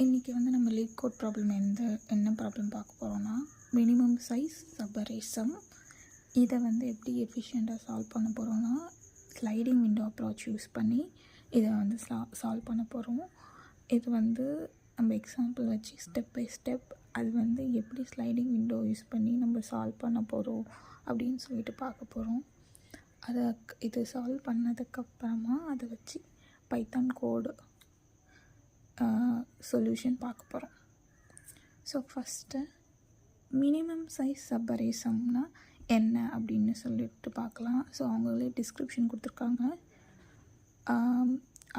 இன்றைக்கி வந்து நம்ம லீட் கோட் ப்ராப்ளம் என்ன ப்ராப்ளம் பார்க்க போகிறோன்னா மினிமம் சைஸ் சப்பரேஷன். இதை வந்து எப்படி எஃபிஷியண்ட்டாக சால்வ் பண்ண போகிறோன்னா ஸ்லைடிங் விண்டோ அப்ரோச் யூஸ் பண்ணி இதை வந்து சால்வ் பண்ண போகிறோம். இது வந்து நம்ம எக்ஸாம்பிள் வச்சு ஸ்டெப் பை ஸ்டெப் அது வந்து எப்படி ஸ்லைடிங் விண்டோ யூஸ் பண்ணி நம்ம சால்வ் பண்ண போகிறோம் அப்படின்னு சொல்லிட்டு பார்க்க போகிறோம். இது சால்வ் பண்ணதுக்கப்புறமா அதை வச்சு பைத்தான் கோடு சொல்யூஷன் பார்க்க போகிறோம். ஸோ ஃபஸ்ட்டு மினிமம் சைஸ் சப்பரேஷன்னா என்ன அப்படின்னு சொல்லிட்டு பார்க்கலாம். ஸோ அவங்களே டிஸ்கிரிப்ஷன் கொடுத்துருக்காங்க.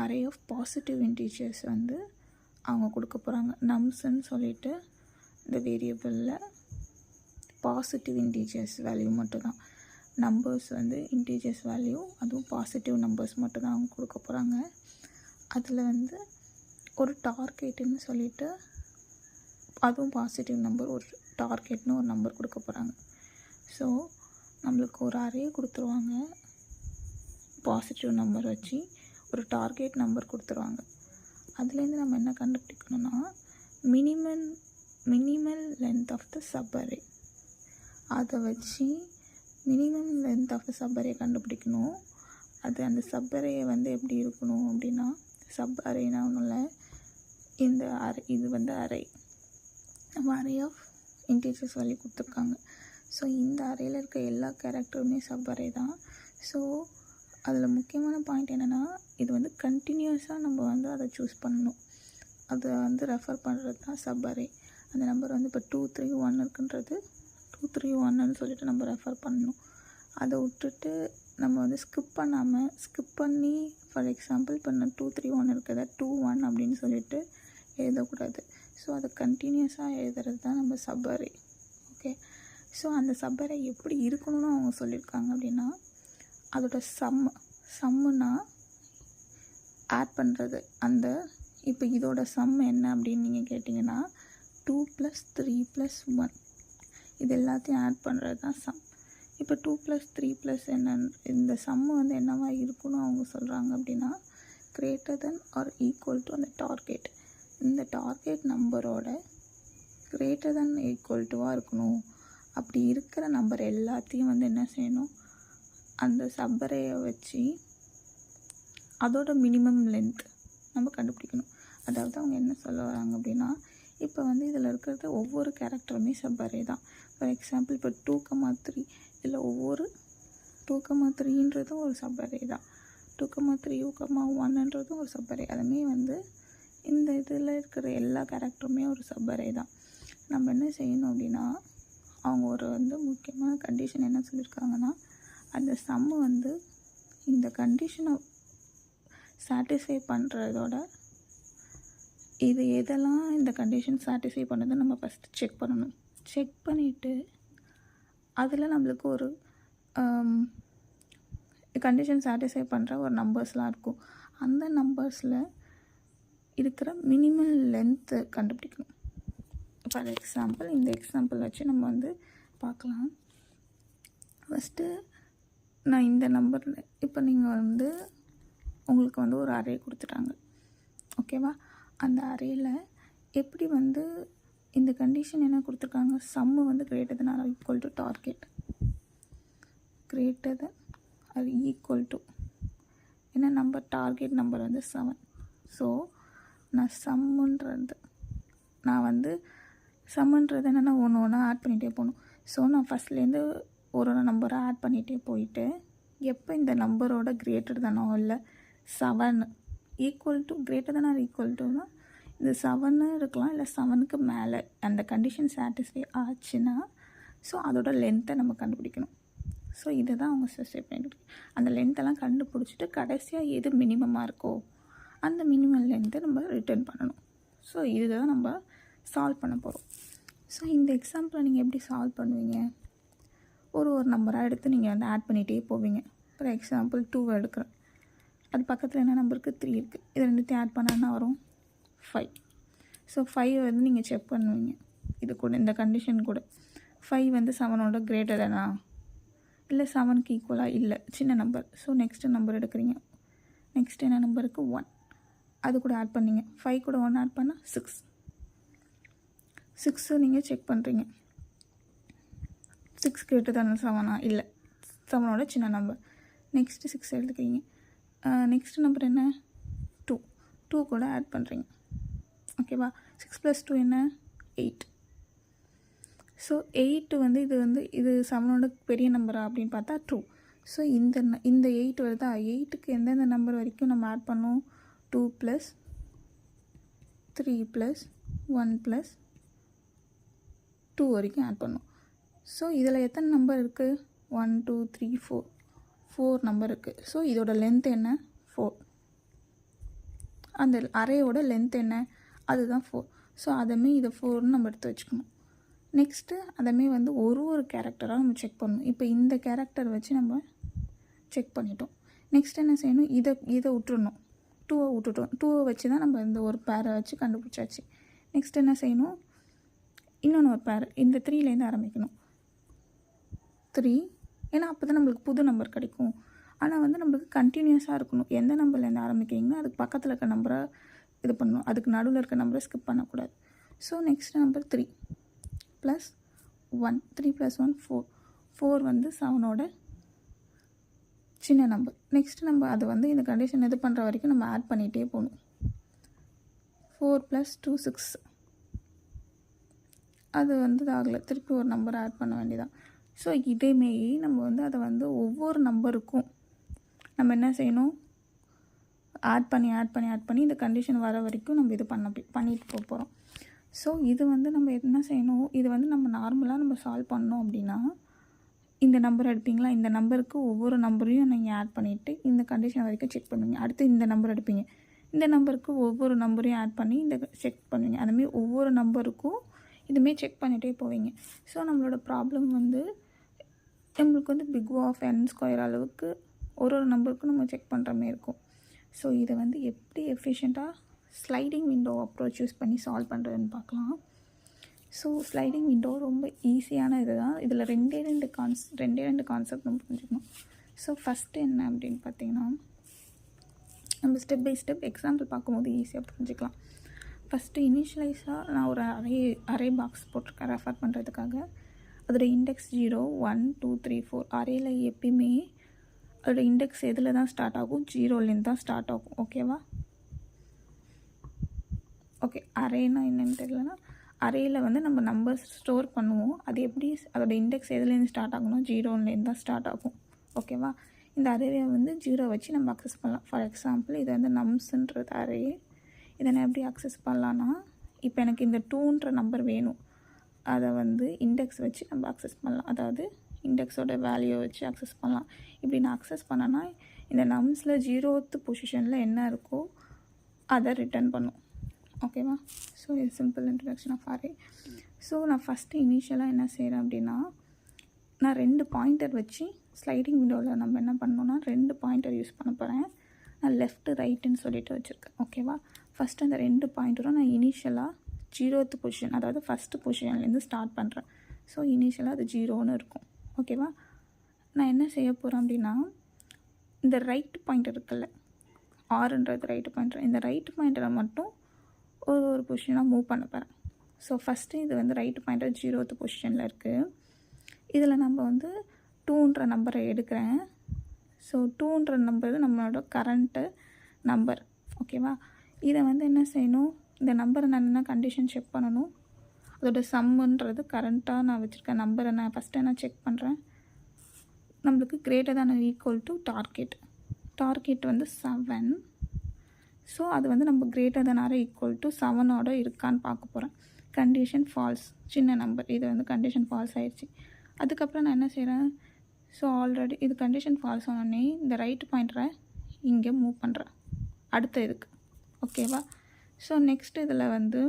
அரே ஆஃப் பாசிட்டிவ் இன்டீஜர்ஸ் வந்து அவங்க கொடுக்க போகிறாங்க. நம்ஸ்ன்னு சொல்லிட்டு இந்த வேரியபிளில் பாசிட்டிவ் இன்டீஜர்ஸ் வேல்யூ மட்டும்தான், நம்பர்ஸ் வந்து இன்டீஜர்ஸ் வேல்யூ, அதுவும் பாசிட்டிவ் நம்பர்ஸ் மட்டும்தான் அவங்க கொடுக்க போகிறாங்க. அதில் வந்து ஒரு டார்கெட்டுன்னு சொல்லிட்டு அதுவும் பாசிட்டிவ் நம்பர், ஒரு டார்கெட்னு ஒரு நம்பர் கொடுக்க போகிறாங்க. ஸோ நம்மளுக்கு ஒரு அரே கொடுத்துருவாங்க, பாசிட்டிவ் நம்பர் வச்சு ஒரு டார்கெட் நம்பர் கொடுத்துருவாங்க. அதுலேருந்து நம்ம என்ன கண்டுபிடிக்கணும்னா minimal length of the subarray. அதை வச்சு minimum length of the subarray கண்டுபிடிக்கணும். அது அந்த சப் அரேயை வந்து எப்படி இருக்கணும் அப்படின்னா, சப் அரேனா ஒன்றும் இல்லை, இந்த அரே இது வந்து அரே, நம்ம அரே ஆஃப் இன்டீஜர்ஸ் வேல்யூ கொடுத்துருக்காங்க. ஸோ இந்த அரேயில் இருக்க எல்லா கேரக்டருமே சப் அரே தான். ஸோ அதில் முக்கியமான பாயிண்ட் என்னென்னா, இது வந்து கண்டினியூஸாக நம்ம வந்து அதை சூஸ் பண்ணணும். அதை வந்து ரெஃபர் பண்ணுறது தான் சப் அரே. அந்த நம்பர் வந்து இப்போ 2 3 1 இருக்குன்றது 2 3 1ன்னு சொல்லிட்டு நம்ம ரெஃபர் பண்ணணும். அதை விட்டுட்டு நம்ம வந்து ஸ்கிப் பண்ணி ஃபார் எக்ஸாம்பிள் இப்போ நான் 2 3 1 இருக்கிறத 2 1 அப்படின்னு சொல்லிட்டு எழுதக்கூடாது. ஸோ அதை கண்டினியூஸாக எழுதுறது தான் நம்ம சப் அரே. ஓகே, ஸோ அந்த சப் அரே எப்படி இருக்கணும்னு அவங்க சொல்லியிருக்காங்க அப்படின்னா, அதோட சம்முன்னா ஆட் பண்ணுறது. அந்த இப்போ இதோட சம் என்ன அப்படின்னு நீங்கள் கேட்டிங்கன்னா 2 + 3 + 1 இது எல்லாத்தையும் ஆட் பண்ணுறது தான் சம். இப்போ 2 + 3 + என்ன, இந்த சம்மு வந்து என்னவா இருக்கணும் அவங்க சொல்கிறாங்க அப்படின்னா, greater than or equal to அந்த டார்கெட். இந்த டார்கெட் நம்பரோட கிரேட்டர் தென் ஈக்குவல் டுவாக இருக்கணும். அப்படி இருக்கிற நம்பர் எல்லாத்தையும் வந்து என்ன செய்யணும், அந்த சப்பரையை வச்சு அதோட மினிமம் லென்த் நம்ம கண்டுபிடிக்கணும். அதாவது அவங்க என்ன சொல்ல வராங்க அப்படின்னா, இப்போ வந்து இதில் இருக்கிறது ஒவ்வொரு கேரக்டருமே சப்பரே தான். ஃபார் எக்ஸாம்பிள் இப்போ 2,3 இதில் ஒவ்வொரு 2,3ன்றதும் ஒரு சப்பரே தான், 2,3 1ன்றதும் ஒரு சப்பரே. அதுமே வந்து இந்த இதில் இருக்கிற எல்லா கேரக்டருமே ஒரு சப்பரே தான். நம்ம என்ன செய்யணும் அப்படின்னா, அவங்க ஒரு வந்து முக்கியமான கண்டிஷன் என்ன சொல்லியிருக்காங்கன்னா, அந்த சம்மு வந்து இந்த கண்டிஷனை சாட்டிஸ்ஃபை பண்ணுறதோட இது எதெல்லாம் இந்த கண்டிஷன் சாட்டிஸ்ஃபை பண்ணதை நம்ம ஃபஸ்ட்டு செக் பண்ணணும். செக் பண்ணிவிட்டு அதில் நம்மளுக்கு ஒரு கண்டிஷன் சாட்டிஸ்ஃபை பண்ணுற ஒரு நம்பர்ஸ்லாம் இருக்கும். அந்த நம்பர்ஸில் இருக்கிற மினிமம் லென்த்து கண்டுபிடிக்கணும். ஃபார் எக்ஸாம்பிள் இந்த எக்ஸாம்பிள் வச்சு நம்ம வந்து பார்க்கலாம். ஃபஸ்ட்டு நான் இந்த நம்பரில் இப்போ நீங்கள் வந்து உங்களுக்கு வந்து ஒரு அரே கொடுத்துட்டாங்க, ஓகேவா? அந்த அரேயில் எப்படி வந்து இந்த கண்டிஷன் என்ன கொடுத்துருக்காங்க, சம்மு வந்து greater than or equal to target, greater than or equal to என்ன நம்பர், டார்கெட் நம்பர் வந்து 7. ஸோ நான் சம்முன்றது என்னென்னா ஒன்று ஒன்றா ஆட் பண்ணிகிட்டே போகணும். ஸோ நான் ஃபஸ்ட்லேருந்து ஒரு நம்பரை ஆட் பண்ணிகிட்டே போயிட்டு எப்போ இந்த நம்பரோட கிரேட்டர் தானோ இல்லை 7 ஈக்குவல் டு கிரேட்டர் தானே ஈக்குவல் டுனா இந்த 7 இருக்கலாம், இல்லை 7க்கு மேலே அந்த கண்டிஷன் சாட்டிஸ்ஃபை ஆச்சுன்னா ஸோ அதோட லென்த்தை நம்ம கண்டுபிடிக்கணும். ஸோ இதை தான் அவங்க ஸ்பெசிஃபை பண்ணிட்டு அந்த லென்த்தெல்லாம் கண்டுபிடிச்சிட்டு கடைசியாக எது மினிமமாக இருக்கோ அந்த மினிமம் லென்த்தை நம்ம ரிட்டர்ன் பண்ணணும். ஸோ இதுதான் நம்ம சால்வ் பண்ண போகிறோம். ஸோ இந்த எக்ஸாம்பிளை நீங்கள் எப்படி சால்வ் பண்ணுவீங்க, ஒரு நம்பராக எடுத்து நீங்கள் வந்து ஆட் பண்ணிகிட்டே போவீங்க. ஃபார் எக்ஸாம்பிள் 2 எடுக்கிறேன், அது பக்கத்தில் என்ன நம்பருக்கு 3 இருக்குது, இது ரெண்டுத்தையும் ஆட் பண்ணால் வரும் 5. ஸோ 5 வந்து நீங்கள் செக் பண்ணுவீங்க, இது கூட இந்த கண்டிஷன் கூட 5 வந்து 7ஓட கிரேட்டர் தானா, இல்லை 7க்கு ஈக்குவலாக, இல்லை சின்ன நம்பர். ஸோ நெக்ஸ்ட்டு நம்பர் எடுக்கிறீங்க, நெக்ஸ்ட் என்ன நம்பருக்கு 1, அது கூட ஆட் பண்ணிங்க, 5 கூட 1 ஆட் பண்ணால் 6. 6 நீங்கள் செக் பண்ணுறீங்க. 6 கிரேட்டர் தானே 7ஆ? இல்லை, 7ஓட சின்ன நம்பர். நெக்ஸ்ட்டு 6 எடுத்துக்கிறீங்க. நெக்ஸ்ட் நம்பர் என்ன? 2. 2 கூட ஆட் பண்ணுறீங்க. ஓகேவா? 6 + 2 என்ன? 8. ஸோ 8 வந்து இது 7ஓட பெரிய நம்பரா அப்படின்னு பார்த்தா 2. ஸோ இந்த 8 வருதா? 8க்கு எந்தெந்த நம்பர் வரைக்கும் நம்ம ஆட் பண்ணோம்? 2 + 3 + 1 + 2 வரைக்கும் ஆட் பண்ணோம். ஸோ இதில் எத்தனை நம்பர் இருக்குது? 1 2 3 4 நம்பர் இருக்குது. ஸோ இதோட லென்த் என்ன? 4. அந்த அரேயோட லென்த் என்ன? அதுதான் 4. ஸோ அதேமாரி இதை 4ன்னு நம்ம எடுத்து வச்சுக்கணும். நெக்ஸ்ட்டு அதேமாரி வந்து ஒரு கேரக்டராக நம்ம செக் பண்ணணும். இப்போ இந்த கேரக்டர் வச்சு நம்ம செக் பண்ணிட்டோம். நெக்ஸ்ட் என்ன செய்யணும்? இதை விட்டுறணும். 2 விட்டுட்டோம். 2 வச்சு தான் நம்ம இந்த ஒரு பேரை வச்சு கண்டுபிடிச்சாச்சு. நெக்ஸ்ட் என்ன செய்யணும்? இன்னொன்று ஒரு பேர் இந்த 3லேருந்து ஆரம்பிக்கணும். 3, ஏன்னா அப்போ தான் நம்மளுக்கு புது நம்பர் கிடைக்கும். ஆனால் வந்து நம்மளுக்கு கண்டினியூஸாக இருக்கணும். எந்த நம்பர்லேருந்து ஆரம்பிக்கிறீங்களோ அதுக்கு பக்கத்தில் இருக்க நம்பரை இது பண்ணணும். அதுக்கு நடுவில் இருக்க நம்பரை ஸ்கிப் பண்ணக்கூடாது. So next number 3 + 1. 3 + 1 4. 4 வந்து 7ஓட சின்ன நம்பர். நெக்ஸ்ட் நம்ம அதை வந்து இந்த கண்டிஷன் இது பண்ணுற வரைக்கும் நம்ம ஆட் பண்ணிகிட்டே போகணும். 4 + 2 6. அது வந்து ஆகலை, திருப்பி ஒரு நம்பர் ஆட் பண்ண வேண்டியதான். ஸோ இதேமாரி நம்ம வந்து அதை வந்து ஒவ்வொரு நம்பருக்கும் நம்ம என்ன செய்யணும்? ஆட் பண்ணி இந்த கண்டிஷன் வர வரைக்கும் நம்ம இது பண்ணிட்டு போகிறோம். ஸோ இது வந்து நம்ம என்ன செய்யணும்? இது வந்து நம்ம நார்மலாக நம்ம சால்வ் பண்ணோம் அப்படின்னா இந்த நம்பர் எடுப்பீங்களா? இந்த நம்பருக்கு ஒவ்வொரு நம்பரையும் நீங்கள் ஆட் பண்ணிவிட்டு இந்த கண்டிஷன் வரைக்கும் செக் பண்ணுவீங்க. அடுத்து இந்த நம்பர் எடுப்பீங்க. இந்த நம்பருக்கு ஒவ்வொரு நம்பரையும் ஆட் பண்ணி இந்த செக் பண்ணுவீங்க. அதுமாரி ஒவ்வொரு நம்பருக்கும் இதுமாரி செக் பண்ணிகிட்டே போவீங்க. ஸோ நம்மளோட ப்ராப்ளம் வந்து நம்மளுக்கு வந்து பிக் O of n² அளவுக்கு ஒரு நம்பருக்கும் நம்ம செக் பண்ணுற மாதிரி இருக்கும். ஸோ இதை வந்து எப்படி எஃபிஷியண்ட்டாக ஸ்லைடிங் விண்டோ அப்ரோச் யூஸ் பண்ணி சால்வ் பண்ணுறதுன்னு பார்க்கலாம். ஸோ ஸ்லைடிங் விண்டோ ரொம்ப ஈஸியான இது தான். இதில் ரெண்டே ரெண்டு கான்செப்ட் நம்ம புரிஞ்சுக்கணும். ஸோ ஃபஸ்ட்டு என்ன அப்படின்னு பார்த்தீங்கன்னா, நம்ம ஸ்டெப் பை ஸ்டெப் எக்ஸாம்பிள் பார்க்கும்போது ஈஸியாக புரிஞ்சுக்கலாம். ஃபஸ்ட்டு இனிஷியலைஸாக நான் ஒரு அரே பாக்ஸ் போட்டிருக்கேன் ரெஃபர் பண்ணுறதுக்காக. அதோட இண்டெக்ஸ் 0 1 2 3 4. அரேயில் எப்பயுமே அதோட இண்டெக்ஸ் எதில் தான் ஸ்டார்ட் ஆகும்? 0லேருந்து தான் ஸ்டார்ட் ஆகும். ஓகேவா? ஓகே, அரேனா என்னென்னு தெரியலனா, அரேயில் வந்து நம்ம நம்பர்ஸ் ஸ்டோர் பண்ணுவோம். அது எப்படி அதோட இண்டெக்ஸ் எதுலேருந்து ஸ்டார்ட் ஆகணும்? 0லேருந்து தான் ஸ்டார்ட் ஆகும். ஓகேவா? இந்த அரேவை வந்து 0 வச்சு நம்ம அக்சஸ் பண்ணலாம். ஃபார் எக்ஸாம்பிள் இது வந்து நம்ஸ்ன்றது அரே. இதை நான் எப்படி அக்சஸ் பண்ணலான்னா, இப்போ எனக்கு இந்த 2ன்ற நம்பர் வேணும். அதை வந்து இண்டெக்ஸ் வச்சு நம்ம அக்சஸ் பண்ணலாம். அதாவது இண்டெக்ஸோட வேல்யூ வச்சு அக்சஸ் பண்ணலாம். இப்படி நான் அக்சஸ் பண்ணேன்னா இந்த நம்ஸில் 0th பொசிஷனில் என்ன இருக்கோ அதை ரிட்டர்ன் பண்ணும். ஓகேவா? ஸோ இது simple introduction of array. So நான் ஃபஸ்ட்டு இனிஷியலாக என்ன செய்கிறேன் அப்படின்னா, நான் 2 பாயிண்டர் வச்சு ஸ்லைடிங் விண்டோவில் நம்ம என்ன பண்ணோன்னா 2 பாயிண்டர் யூஸ் பண்ண போகிறேன். நான் லெஃப்ட்டு ரைட்டுன்னு சொல்லிட்டு வச்சுருக்கேன். ஓகேவா? ஃபஸ்ட்டு அந்த 2 பாயிண்டரும் நான் இனிஷியலாக 0th பொசிஷன், அதாவது ஃபஸ்ட்டு பொசிஷன்லேருந்து ஸ்டார்ட் பண்ணுறேன். ஸோ இனிஷியலாக அது 0ன்னு இருக்கும். ஓகேவா? நான் என்ன செய்ய போகிறேன் அப்படின்னா, இந்த ரைட் பாயிண்டர் இருக்குல்ல, ஆறுன்றது ரைட்டு பாயிண்டர், இந்த ரைட்டு பாயிண்டரை மட்டும் ஒரு பொசிஷனாக மூவ் பண்ண போகிறேன். ஸோ ஃபஸ்ட்டு இது வந்து ரைட்டு பாயிண்டர் 0th பொசிஷனில் இருக்குது. இதில் நம்ம வந்து 2ன்ற நம்பரை எடுக்கிறேன். ஸோ 2ன்ற நம்பர் நம்மளோட கரண்ட்டு நம்பர். ஓகேவா? இதை வந்து என்ன செய்யணும்? இந்த நம்பரை நான் என்ன கண்டிஷன் செக் பண்ணணும்? அதோட சம்முன்றது கரண்ட்டாக நான் வச்சுருக்க நம்பரை நான் ஃபஸ்ட்டு என்ன செக் பண்ணுறேன்? நம்மளுக்கு greater than equal to target வந்து 7. ஸோ அது வந்து நம்ம greater than or equal to 7ஓட இருக்கான்னு பார்க்க போகிறேன். கண்டிஷன் ஃபால்ஸ், சின்ன நம்பர். இது வந்து கண்டிஷன் ஃபால்ஸ் ஆயிடுச்சு. அதுக்கப்புறம் நான் என்ன செய்கிறேன்? ஸோ ஆல்ரெடி இது கண்டிஷன் ஃபால்ஸ் ஆனோடனே இந்த ரைட் பாயிண்டரை இங்கே மூவ் பண்ணுறேன் அடுத்த இதுக்கு. ஓகேவா? ஸோ நெக்ஸ்ட் இதில் வந்து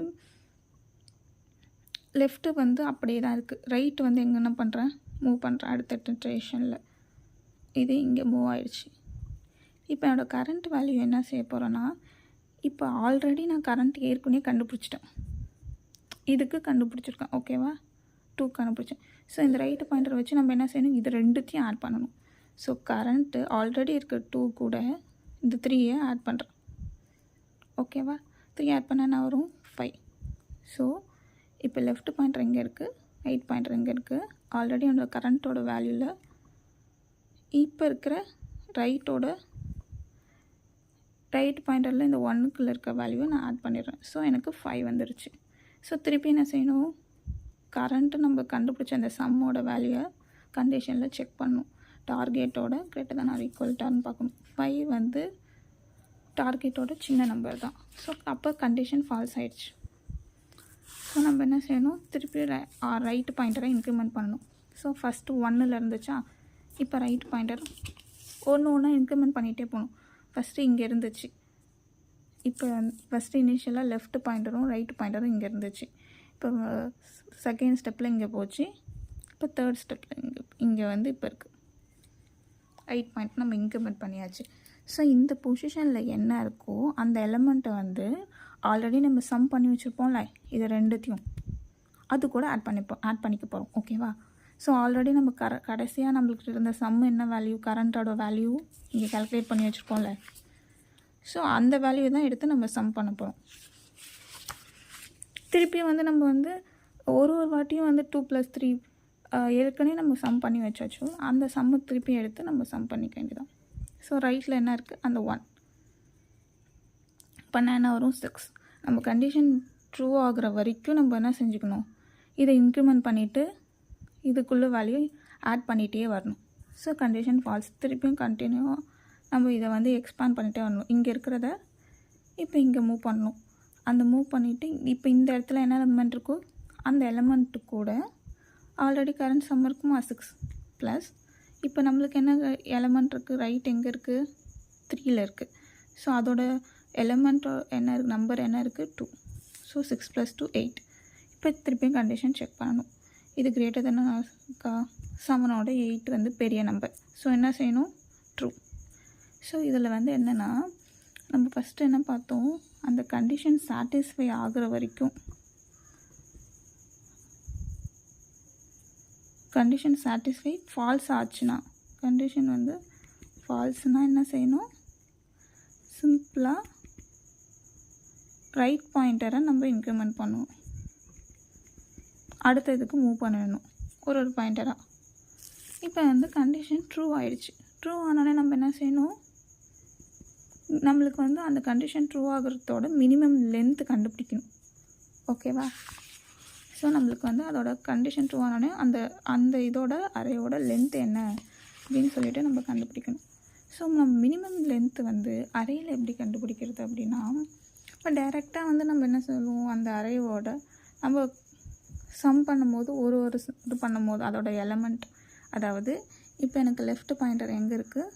லெஃப்ட்டு வந்து அப்படியே தான் இருக்குது. ரைட்டு வந்து எங்கே என்ன பண்ணுறேன்? மூவ் பண்ணுறேன் அடுத்த இட்ரேஷனில். இது இங்கே மூவ் ஆயிடுச்சு. இப்போ என்னோடய கரண்ட் வேல்யூ என்ன செய்ய போகிறேன்னா, இப்போ ஆல்ரெடி நான் கரண்ட் ஏற்கனவே கண்டுபிடிச்சிட்டேன். இதுக்கு கண்டுபிடிச்சிருக்கேன். ஓகேவா? 2 கண்டுபிடிச்சேன். ஸோ இந்த ரைட்டு பாயிண்டர் வச்சு நம்ம என்ன செய்யணும்? இது ரெண்டுத்தையும் ஆட் பண்ணணும். ஸோ கரண்ட்டு ஆல்ரெடி இருக்க 2 கூட இந்த 3யை ஆட் பண்ணுறேன். ஓகேவா? 3 ஆட் பண்ணால் என்ன வரும்? 5. ஸோ இப்போ லெஃப்ட் பாயிண்டர் எங்கே இருக்குது, ரைட் பாயிண்டர் எங்கே இருக்குது, ஆல்ரெடி அந்த கரண்ட்டோட வேல்யூவில் இப்போ இருக்கிற ரைட் பாயிண்டரில் இந்த 1க்குள்ளே இருக்க வேல்யூவை நான் ஆட் பண்ணிடுறேன். ஸோ எனக்கு 5 வந்துருச்சு. ஸோ திருப்பி என்ன செய்யணும், கரண்ட்டு நம்ம கண்டுபிடிச்ச அந்த சம்மோட வேல்யூவை கண்டிஷனில் செக் பண்ணணும். டார்கெட்டோட கிரேட்டர் than ஆர் ஈக்குவல் டான்னு பார்க்கணும். 5 வந்து டார்கெட்டோட சின்ன நம்பர் தான். ஸோ அப்போ கண்டிஷன் ஃபால்ஸ் ஆயிடுச்சு. ஸோ நம்ம என்ன செய்யணும், திருப்பி ரைட் பாயிண்டரை இன்க்ரிமெண்ட் பண்ணணும். ஸோ ஃபஸ்ட்டு 1ல் இருந்துச்சா, இப்போ ரைட் பாயிண்டர் ஒன்று இன்க்ரிமெண்ட் பண்ணிகிட்டே போகணும். ஃபஸ்ட்டு இங்கே இருந்துச்சு, இப்போ ஃபஸ்ட்டு இனிஷியலாக லெஃப்ட் பாயிண்டரும் ரைட் பாயிண்டரும் இங்கே இருந்துச்சு. இப்போ செகண்ட் ஸ்டெப்பில் இங்கே போச்சு, இப்போ தேர்ட் ஸ்டெப்பில் இங்கே வந்து இப்போ இருக்குது ரைட் பாயிண்ட் நம்ம இன்க்ரிமெண்ட் பண்ணியாச்சு. ஸோ இந்த பொசிஷனில் என்ன இருக்கோ அந்த எலமெண்ட்டை வந்து ஆல்ரெடி நம்ம சம் பண்ணி வச்சுருப்போம்ல, இது ரெண்டுத்தையும் அது கூட ஆட் பண்ணிக்க போகிறோம். ஓகேவா? ஸோ ஆல்ரெடி நம்ம கடைசியாக நம்மளுக்கு இருந்த சம் என்ன வேல்யூ, கரண்ட்டோட வேல்யூ இங்கே கால்குலேட் பண்ணி வச்சுருப்போம்ல, ஸோ அந்த வேல்யூ தான் எடுத்து நம்ம சம் பண்ண போகிறோம். திருப்பி வந்து நம்ம வந்து ஒரு வாட்டியும் வந்து 2 + 3 ஏற்கனவே நம்ம சம் பண்ணி வச்சாச்சோ அந்த சம்மை திருப்பி எடுத்து நம்ம சம் பண்ணிக்க வேண்டியதான். ஸோ ரைட்டில் என்ன இருக்குது, அந்த 1 பண்ணால் என்ன வரும், 6. நம்ம கண்டிஷன் ட்ரூ ஆகிற வரைக்கும் நம்ம என்ன செஞ்சுக்கணும், இதை இன்க்ரிமெண்ட் பண்ணிவிட்டு இதுக்குள்ளே வேல்யூ ஆட் பண்ணிகிட்டே வரணும். So condition falls. திருப்பியும் கண்டினியூவாக நம்ம இதை வந்து எக்ஸ்பேண்ட் பண்ணிகிட்டே வரணும். இங்கே இருக்கிறத இப்போ இங்கே மூவ் பண்ணணும். அந்த மூவ் பண்ணிவிட்டு இப்போ இந்த இடத்துல என்ன எலமெண்ட் இருக்கோ அந்த எலமெண்ட்டு கூட ஆல்ரெடி கரண்ட் சம் இருக்குமா 6 ப்ளஸ் இப்போ நம்மளுக்கு என்ன எலமெண்ட் இருக்குது, ரைட் எங்கே இருக்குது, 3ல் இருக்குது. ஸோ அதோட எலமெண்ட் என்ன இருக்குது, நம்பர் என்ன இருக்குது, 2. ஸோ 6 + 2 8. இப்போ திருப்பியும் கண்டிஷன் செக் பண்ணணும். இது கிரேட்டர் than 7ஓட 8 வந்து பெரிய நம்பர். ஸோ என்ன செய்யணும், ட்ரூ. ஸோ இதில் வந்து என்னென்னா நம்ம ஃபஸ்ட்டு என்ன பார்த்தோம், அந்த கண்டிஷன் சாட்டிஸ்ஃபை ஆகிற வரைக்கும், கண்டிஷன் சாட்டிஸ்ஃபை ஃபால்ஸ் ஆச்சுன்னா, கண்டிஷன் வந்து ஃபால்ஸ்னால் என்ன செய்யணும், சிம்பிளாக ரைட் பாயிண்டரை நம்ம இன்க்ரிமெண்ட் பண்ணுவோம். அடுத்த இதுக்கு மூவ் பண்ணணும் ஒரு பாயிண்டராக. இப்போ வந்து கண்டிஷன் ட்ரூ ஆகிடுச்சு. ட்ரூ ஆனாலே நம்ம என்ன செய்யணும், நம்மளுக்கு வந்து அந்த கண்டிஷன் ட்ரூ ஆகிறதோட மினிமம் லென்த்து கண்டுபிடிக்கணும். ஓகேவா? ஸோ நம்மளுக்கு வந்து அதோட கண்டிஷன் ட்ரூ ஆனாலே அந்த இதோட அரேயோட லென்த் என்ன அப்படின்னு சொல்லிட்டு நம்ம கண்டுபிடிக்கணும். ஸோ நம்ம மினிமம் லென்த்து வந்து அரேயில் எப்படி கண்டுபிடிக்கிறது அப்படின்னா, இப்போ டைரெக்டாக வந்து நம்ம என்ன சொல்லுவோம், அந்த அரேவோட நம்ம சம் பண்ணும்போது ஒரு இது பண்ணும்போது அதோட எலமெண்ட், அதாவது இப்போ எனக்கு லெஃப்ட் பாயிண்டர் எங்கே இருக்குது,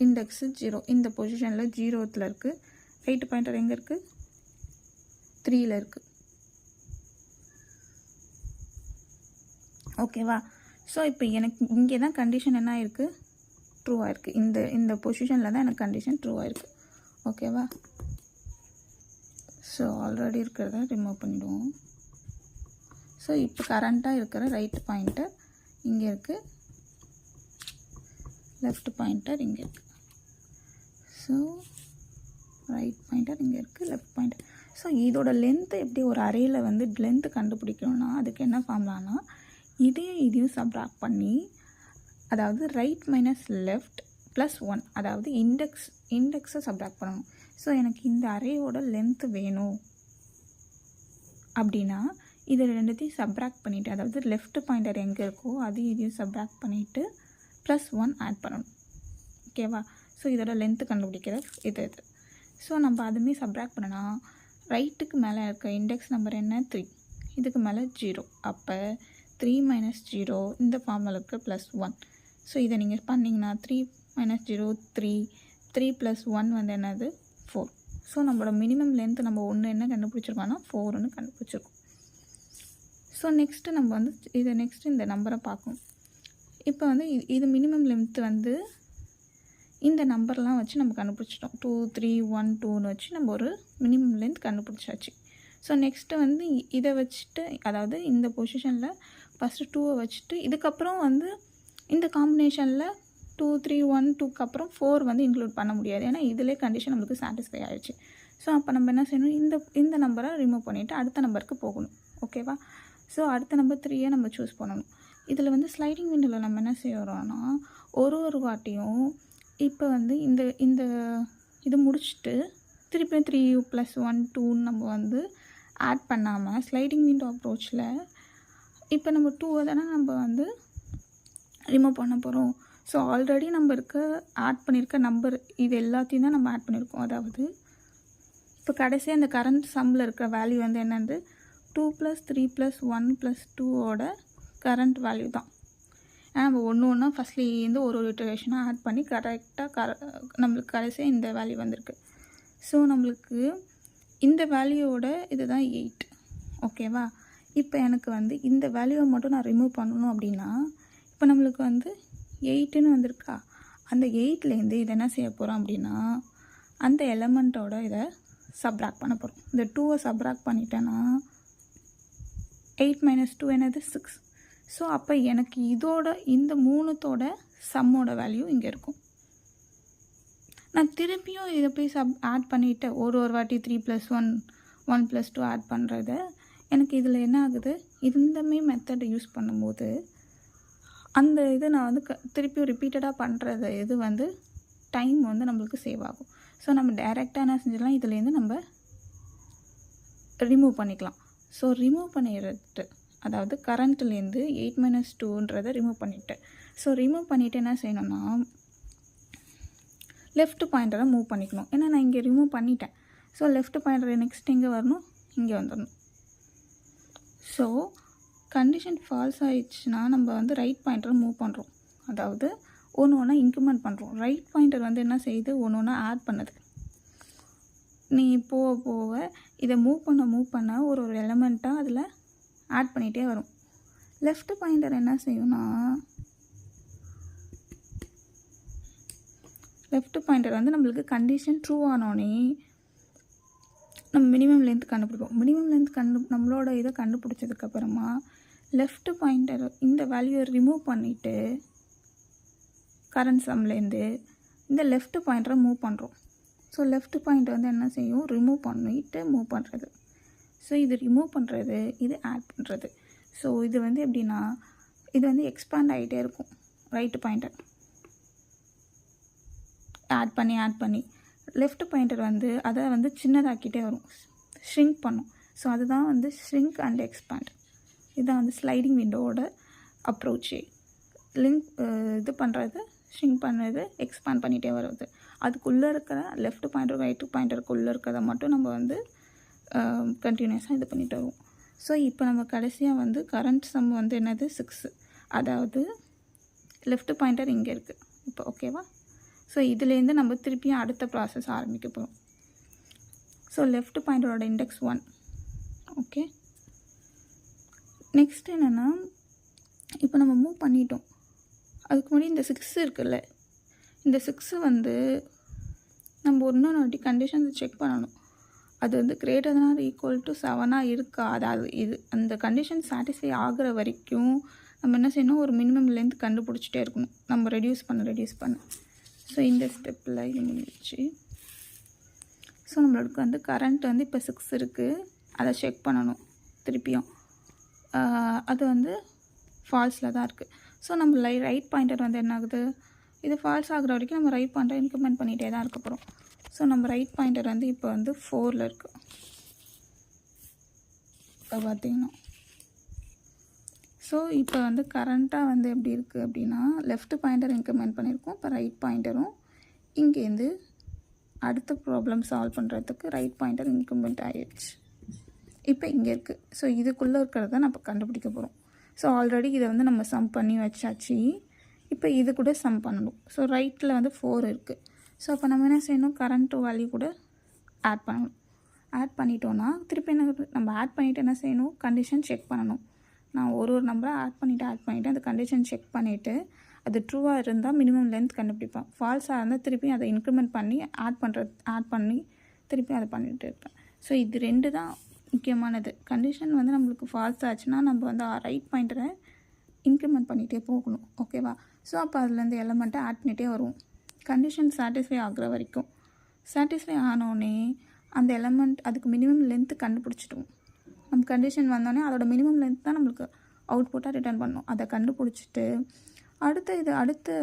இண்டெக்ஸு 0, இந்த பொசிஷனில் 0த்தில் இருக்குது. ரைட் பாயிண்டர் எங்கே இருக்குது, 3ல் இருக்குது. ஓகேவா? ஸோ இப்போ எனக்கு இங்கே தான் கண்டிஷன் என்ன ஆகிருக்கு, ட்ரூ ஆகிருக்கு. இந்த பொசிஷனில் தான் எனக்கு கண்டிஷன் ட்ரூ ஆகிருக்கு. ஓகேவா? ஸோ ஆல்ரெடி இருக்கிறத ரிமூவ் பண்ணிவிடுவோம். ஸோ இப்போ கரண்ட்டாக இருக்கிற ரைட் பாயிண்டர் இங்கே இருக்குது, லெஃப்ட் பாயிண்டர் இங்கே இருக்குது. ஸோ ரைட் பாயிண்டர் இங்கே இருக்குது, லெஃப்ட் பாயிண்டர். ஸோ இதோட லென்த்து எப்படி ஒரு அரேயில் வந்து லென்த்து கண்டுபிடிக்கணும்னா அதுக்கு என்ன ஃபார்முலானா, இதையும் சப்ராக்ட் பண்ணி, அதாவது ரைட் மைனஸ் லெஃப்ட் ப்ளஸ் 1, அதாவது இண்டெக்ஸை சப்ராக்ட் பண்ணணும். ஸோ எனக்கு இந்த அரேயோட லென்த்து வேணும் அப்படின்னா இதை ரெண்டுத்தையும் சப்ராக்ட் பண்ணிவிட்டு, அதாவது லெஃப்ட் பாயிண்டர் எங்கே இருக்கோ இதையும் சப்ராக்ட் பண்ணிவிட்டு ப்ளஸ் 1 ஆட் பண்ணணும். ஓகேவா? ஸோ இதோட லென்த்து கண்டுபிடிக்கிற இது. ஸோ நம்ம அதுவுமே சப்ராக்ட் பண்ணனா ரைட்டுக்கு மேலே இருக்க இண்டெக்ஸ் நம்பர் என்ன, 3, இதுக்கு மேலே 0. அப்போ 3 - 0 இந்த ஃபார்மில் இருக்க ப்ளஸ் 1. ஸோ இதை நீங்கள் பண்ணிங்கன்னா 3 - 0 3 + 1 வந்து என்னது, 4. ஸோ நம்மளோட மினிமம் லென்த்து நம்ம என்ன கண்டுபிடிச்சிருக்கோம்னா 4ன்னு கண்டுபிடிச்சிருக்கோம். ஸோ நெக்ஸ்ட்டு நம்ம வந்து இந்த நம்பரை பார்க்கணும். இப்போ வந்து இது மினிமம் லென்த்து வந்து இந்த நம்பர்லாம் வச்சு நம்ம கண்டுபிடிச்சிட்டோம். 2 3 1 2ன்னு வச்சு நம்ம ஒரு மினிமம் லென்த் கண்டுபிடிச்சாச்சு. ஸோ நெக்ஸ்ட்டு வந்து இதை வச்சுட்டு, அதாவது இந்த பொசிஷனில் ஃபஸ்ட்டு 2 வச்சுட்டு இதுக்கப்புறம் வந்து இந்த காம்பினேஷனில் 2 3 1 2க்கு அப்புறம் 4 வந்து இன்க்ளூட் பண்ண முடியாது. ஏன்னா இதிலே கண்டிஷன் நம்மளுக்கு சாட்டிஸ்ஃபை ஆகிடுச்சு. ஸோ அப்போ நம்ம என்ன செய்யணும், இந்த நம்பரை ரிமூவ் பண்ணிவிட்டு அடுத்த நம்பருக்கு போகணும். ஓகேவா? ஸோ அடுத்த நம்பர் 3 நம்ம சூஸ் பண்ணணும். இதில் வந்து ஸ்லைடிங் விண்டோவில் நம்ம என்ன செய்கிறோன்னா, ஒரு வாட்டியும் இப்போ வந்து இந்த இது முடிச்சுட்டு திருப்பியும் 3 + 1 2 நம்ம வந்து ஆட் பண்ணாமல் ஸ்லைடிங் விண்டோ அப்ரோச்சில் இப்போ நம்ம 2 தானே நம்ம வந்து ரிமூவ் பண்ண போகிறோம். ஸோ ஆல்ரெடி நம்ம ஆட் பண்ணியிருக்க நம்பர் இது எல்லாத்தையும் தான் நம்ம ஆட் பண்ணியிருக்கோம். அதாவது இப்போ கடைசியாக இந்த கரண்ட் சம்மில் இருக்கிற வேல்யூ வந்து என்னது 2 + 3 + 1 + 2ஓட கரண்ட் வேல்யூ தான். ஏன்னா நம்ம ஒன்றா ஃபஸ்ட்லேருந்து ஒரு இட்டரேஷனாக ஆட் பண்ணி கரெக்டாக நம்மளுக்கு கடைசியாக இந்த வேல்யூ வந்திருக்கு. ஸோ நம்மளுக்கு இந்த வேல்யூவோட இது தான் 8. ஓகேவா? இப்போ எனக்கு வந்து இந்த வேல்யூவை மட்டும் நான் ரிமூவ் பண்ணணும் அப்படின்னா இப்போ நம்மளுக்கு வந்து 8ன்னு வந்திருக்கா. அந்த 8லேருந்து இதை என்ன செய்ய போகிறோம் அப்படின்னா அந்த எலமெண்ட்டோட இதை சப்ராக்ட் பண்ண போகிறோம். இந்த 2வை சப்ராக்ட் பண்ணிட்டேன்னா 8 - 2 என்னது 6. ஸோ அப்போ எனக்கு இந்த 3தோட சம்மோட வேல்யூ இங்கே இருக்கும். நான் திருப்பியும் இதை போய் ஆட் பண்ணிவிட்டு ஒரு வாட்டி 3 + 1 1 + 2 ஆட் பண்ணுறத எனக்கு இதில் என்ன ஆகுது, இந்தமே மெத்தடை யூஸ் பண்ணும்போது அந்த இது நான் வந்து திருப்பியும் ரிப்பீட்டடாக பண்ணுறது இது வந்து டைம் வந்து நம்மளுக்கு சேவ் ஆகும். ஸோ நம்ம டைரெக்டாக என்ன செஞ்சிடலாம், இதுலேருந்து நம்ம ரிமூவ் பண்ணிக்கலாம். ஸோ ரிமூவ் பண்ணிடுறது அதாவது கரண்ட்லேருந்து 8 - 2ன்றதை ரிமூவ் பண்ணிவிட்டேன். ஸோ ரிமூவ் பண்ணிவிட்டு என்ன செய்யணும்னா லெஃப்ட் பாயிண்டரை மூவ் பண்ணிக்கணும். ஏன்னா நான் இங்கே ரிமூவ் பண்ணிட்டேன். ஸோ லெஃப்ட் பாயிண்டரை நெக்ஸ்ட் எங்கே வரணும், இங்கே வந்துடணும். ஸோ கண்டிஷன் ஃபால்ஸ் ஆகிடுச்சுன்னா நம்ம வந்து ரைட் பாயிண்டரை மூவ் பண்ணுறோம். அதாவது ஒன்று இன்க்ரிமெண்ட் பண்ணுறோம். ரைட் பாயிண்டர் வந்து என்ன செய்யுது, ஒன்று ஆட் பண்ணுது. நீ போக இதை மூவ் பண்ண ஒரு எலமெண்ட்டாக அதில் ஆட் பண்ணிகிட்டே வரும். லெஃப்ட் பாயிண்டர் என்ன செய்யும்னா லெஃப்ட் பாயிண்டர் வந்து நம்மளுக்கு கண்டிஷன் ட்ரூ ஆனோடனே நம்ம மினிமம் லென்த் கண்டுபிடிப்போம். மினிமம் லென்த் நம்மளோட இதை கண்டுபிடிச்சதுக்கப்புறமா லெஃப்ட் பாயிண்டர் இந்த வேல்யூவை ரிமூவ் பண்ணிவிட்டு கரண்ட் சம்லேருந்து இந்த லெஃப்ட் பாயிண்டரை மூவ் பண்ணுறோம். ஸோ லெஃப்ட் பாயிண்டர் வந்து என்ன செய்யும், ரிமூவ் பண்ணிவிட்டு மூவ் பண்ணுறது. ஸோ இது ரிமூவ் பண்ணுறது, இது ஆட் பண்ணுறது. ஸோ இது வந்து எப்படின்னா இது வந்து எக்ஸ்பேண்ட் ஆகிட்டே இருக்கும். ரைட்டு பாயிண்டர் ஆட் பண்ணி லெஃப்ட் பாயிண்டர் வந்து அதை வந்து சின்னதாக்கிட்டே வரும், ஷ்ரிங்க் பண்ணும். ஸோ அதுதான் வந்து ஷ்ரிங்க் அண்ட் எக்ஸ்பேண்ட். இதுதான் வந்து ஸ்லைடிங் விண்டோவோட அப்ரோச்சே. இது பண்ணுறது, ஷ்ரிங்க் பண்ணுறது, எக்ஸ்பேண்ட் பண்ணிகிட்டே வருது. அதுக்குள்ளே இருக்கிற லெஃப்ட் பாயிண்டர் ரைட்டு பாயிண்டருக்குள்ளே இருக்கிறத மட்டும் நம்ம வந்து கண்டினியூஸாக இது பண்ணிகிட்டு வருவோம். ஸோ இப்போ நம்ம கடைசியாக வந்து கரண்ட் சம் வந்து என்னது 6. அதாவது லெஃப்ட் பாயிண்டர் இங்கே இருக்குது இப்போ. ஓகேவா? ஸோ இதுலேருந்து நம்ம திருப்பியும் அடுத்த ப்ராசஸ் ஆரம்பிக்க போகிறோம். ஸோ லெஃப்ட் பாயிண்டரோட இண்டெக்ஸ் 1. ஓகே, நெக்ஸ்ட் என்னென்னா இப்போ நம்ம மூவ் பண்ணிட்டோம். அதுக்கு முன்னாடி இந்த 6 இருக்குல்ல, இந்த 6 வந்து நம்ம இன்னொரு வாட்டி கண்டிஷன்ஸ் செக் பண்ணணும். அது வந்து greater than or equal to 7 இருக்கா. அதாவது இது அந்த கண்டிஷன் சாட்டிஸ்ஃபை ஆகிற வரைக்கும் நம்ம என்ன செய்யணும், ஒரு மினிமம் லென்த் கண்டுபிடிச்சிட்டே இருக்கணும். நம்ம ரெடியூஸ் பண்ண. ஸோ இந்த ஸ்டெப்பில் இது முடிஞ்சிச்சு. ஸோ நம்மளுக்கு வந்து கரண்ட் வந்து இப்போ 6 இருக்குது, அதை செக் பண்ணணும் திருப்பியும். அது வந்து ஃபால்ஸில் தான் இருக்குது. ஸோ நம்ம ரைட் பாயிண்டர் வந்து என்ன ஆகுது, இது ஃபால்ஸ் ஆகிற வரைக்கும் நம்ம ரைட் பாயிண்டர் இன்க்ரிமெண்ட் பண்ணிகிட்டே தான் இருக்க போகிறோம். ஸோ நம்ம ரைட் பாயிண்டர் வந்து இப்போ வந்து 4ல் இருக்குது. இப்போ பார்த்திங்கன்னா ஸோ இப்போ வந்து கரண்ட்டாக வந்து எப்படி இருக்குது அப்படின்னா லெஃப்ட் பாயிண்டர் இன்க்ரிமெண்ட் பண்ணியிருக்கோம். இப்போ ரைட் பாயிண்டரும் இங்கேருந்து அடுத்த ப்ராப்ளம் சால்வ் பண்ணுறதுக்கு ரைட் பாயிண்டர் இன்க்ரிமெண்ட் ஆகிடுச்சு. இப்போ இங்கே இருக்குது. ஸோ இதுக்குள்ளே இருக்கிறத நம்ம கண்டுபிடிக்க போகிறோம். ஸோ ஆல்ரெடி இதை வந்து நம்ம சம் பண்ணி வச்சாச்சு. இப்போ இது கூட சம் பண்ணணும். ஸோ ரைட்டில் வந்து 4 இருக்குது. ஸோ அப்போ நம்ம என்ன செய்யணும், கரண்ட் வேல்யூ கூட ஆட் பண்ணணும். ஆட் பண்ணிட்டோன்னா திருப்பி என்ன நம்ம ஆட் பண்ணிவிட்டு என்ன செய்யணும், கண்டிஷன் செக் பண்ணணும். நான் ஒரு நம்பரை ஆட் பண்ணிவிட்டு அந்த கண்டிஷன் செக் பண்ணிவிட்டு அது ட்ரூவாக இருந்தால் மினிமம் லென்த் கண்டுபிடிப்பேன். ஃபால்ஸாக இருந்தால் திருப்பி அதை இன்க்ரிமெண்ட் பண்ணி ஆட் பண்ணி திருப்பி அதை பண்ணிகிட்டு இருப்பேன். ஸோ இது 2 தான் முக்கியமானது. கண்டிஷன் வந்து நம்மளுக்கு ஃபால்ஸ் ஆச்சுன்னா நம்ம வந்து ரைட் பாயிண்டரை இன்க்ரிமெண்ட் பண்ணிகிட்டே போகணும். ஓகேவா? ஸோ அப்போ அதுலேருந்து எலமெண்ட்டை ஆட் பண்ணிகிட்டே வருவோம் கண்டிஷன் சாட்டிஸ்ஃபை ஆகிற வரைக்கும். சாட்டிஸ்ஃபை ஆனோடனே அந்த எலமெண்ட் அதுக்கு மினிமம் லென்த்து கண்டுபிடிச்சிட்டோம். நம்ம கண்டிஷன் வந்தோடனே அதோட மினிமம் லென்த் தான் நம்மளுக்கு அவுட்புட்டாக ரிட்டர்ன் பண்ணணும். அதை கண்டுபிடிச்சிட்டு அடுத்த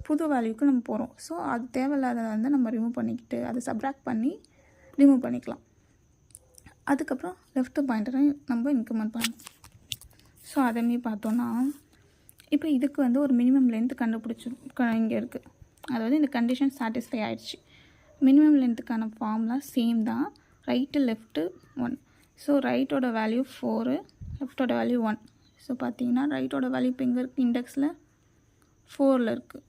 புது வேல்யூக்கு நம்ம போகிறோம். ஸோ அது தேவையில்லாத வந்து நம்ம ரிமூவ் பண்ணிக்கிட்டு அதை சப்ராக்ட் பண்ணி ரிமூவ் பண்ணிக்கலாம். அதுக்கப்புறம் லெஃப்ட் பாயிண்டரை நம்ம இன்க்ரிமெண்ட் பண்ணணும். ஸோ அதேமாரி பார்த்தோன்னா இப்போ இதுக்கு வந்து ஒரு மினிமம் லென்த் இங்கே இருக்குது. அதாவது இந்த கண்டிஷன் சாட்டிஸ்ஃபை ஆகிடுச்சு. மினிமம் லென்த்துக்கான ஃபார்முலா சேம் தான். Right left 1. ஸோ ரைட்டோட வேல்யூ 4, லெஃப்டோட வேல்யூ 1. ஸோ பார்த்தீங்கன்னா ரைட்டோட வேல்யூ இப்போ இங்கே இருக்குது, இண்டெக்ஸில் 4ல் இருக்குது.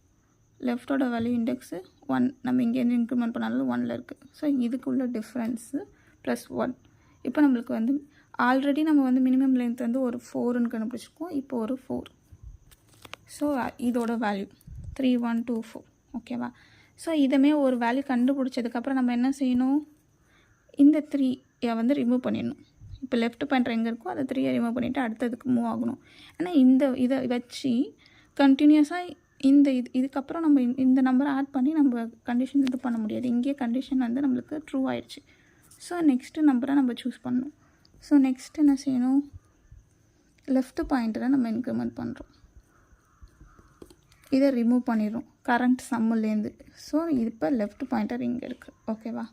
லெஃப்டோட வேல்யூ இண்டெக்ஸு 1, நம்ம இங்கேருந்து இன்க்ரிமெண்ட் பண்ணாலும் 1ல் இருக்குது. ஸோ இதுக்குள்ள டிஃப்ரென்ஸு +1. இப்போ நம்மளுக்கு வந்து ஆல்ரெடி நம்ம வந்து மினிமம் லென்த் வந்து ஒரு 4ன்னு கண்டுபிடிச்சிருக்கோம். இப்போ ஒரு 4. ஸோ இதோட வேல்யூ 3124. ஓகேவா? ஸோ இதுமே ஒரு வேல்யூ கண்டுபிடிச்சதுக்கப்புறம் நம்ம என்ன செய்யணும், இந்த 3 வந்து ரிமூவ் பண்ணிடணும். இப்போ லெஃப்ட் பாயிண்டர் எங்கே இருக்கோ அதை 3 ரிமூவ் பண்ணிவிட்டு அடுத்ததுக்கு மூவ் ஆகணும். ஏன்னா இதை வச்சு கண்டினியூஸாக இதுக்கப்புறம் நம்ம இந்த நம்பரை ஆட் பண்ணி நம்ம கண்டிஷன் இது பண்ண முடியாது. இங்கேயே கண்டிஷன் வந்து நம்மளுக்கு ட்ரூ ஆயிடுச்சு. ஸோ நெக்ஸ்ட்டு நம்பரை நம்ம சூஸ் பண்ணணும். ஸோ நெக்ஸ்ட் என்ன செய்யணும், லெஃப்ட் பாயிண்டரை நம்ம இன்க்ரிமெண்ட் பண்ணுறோம். இதை ரிமூவ் பண்ணிடுறோம் கரண்ட் சம்முலேருந்து. ஸோ இப்போ லெஃப்ட் பாயிண்டர் இங்கே இருக்குது. ஓகேவா?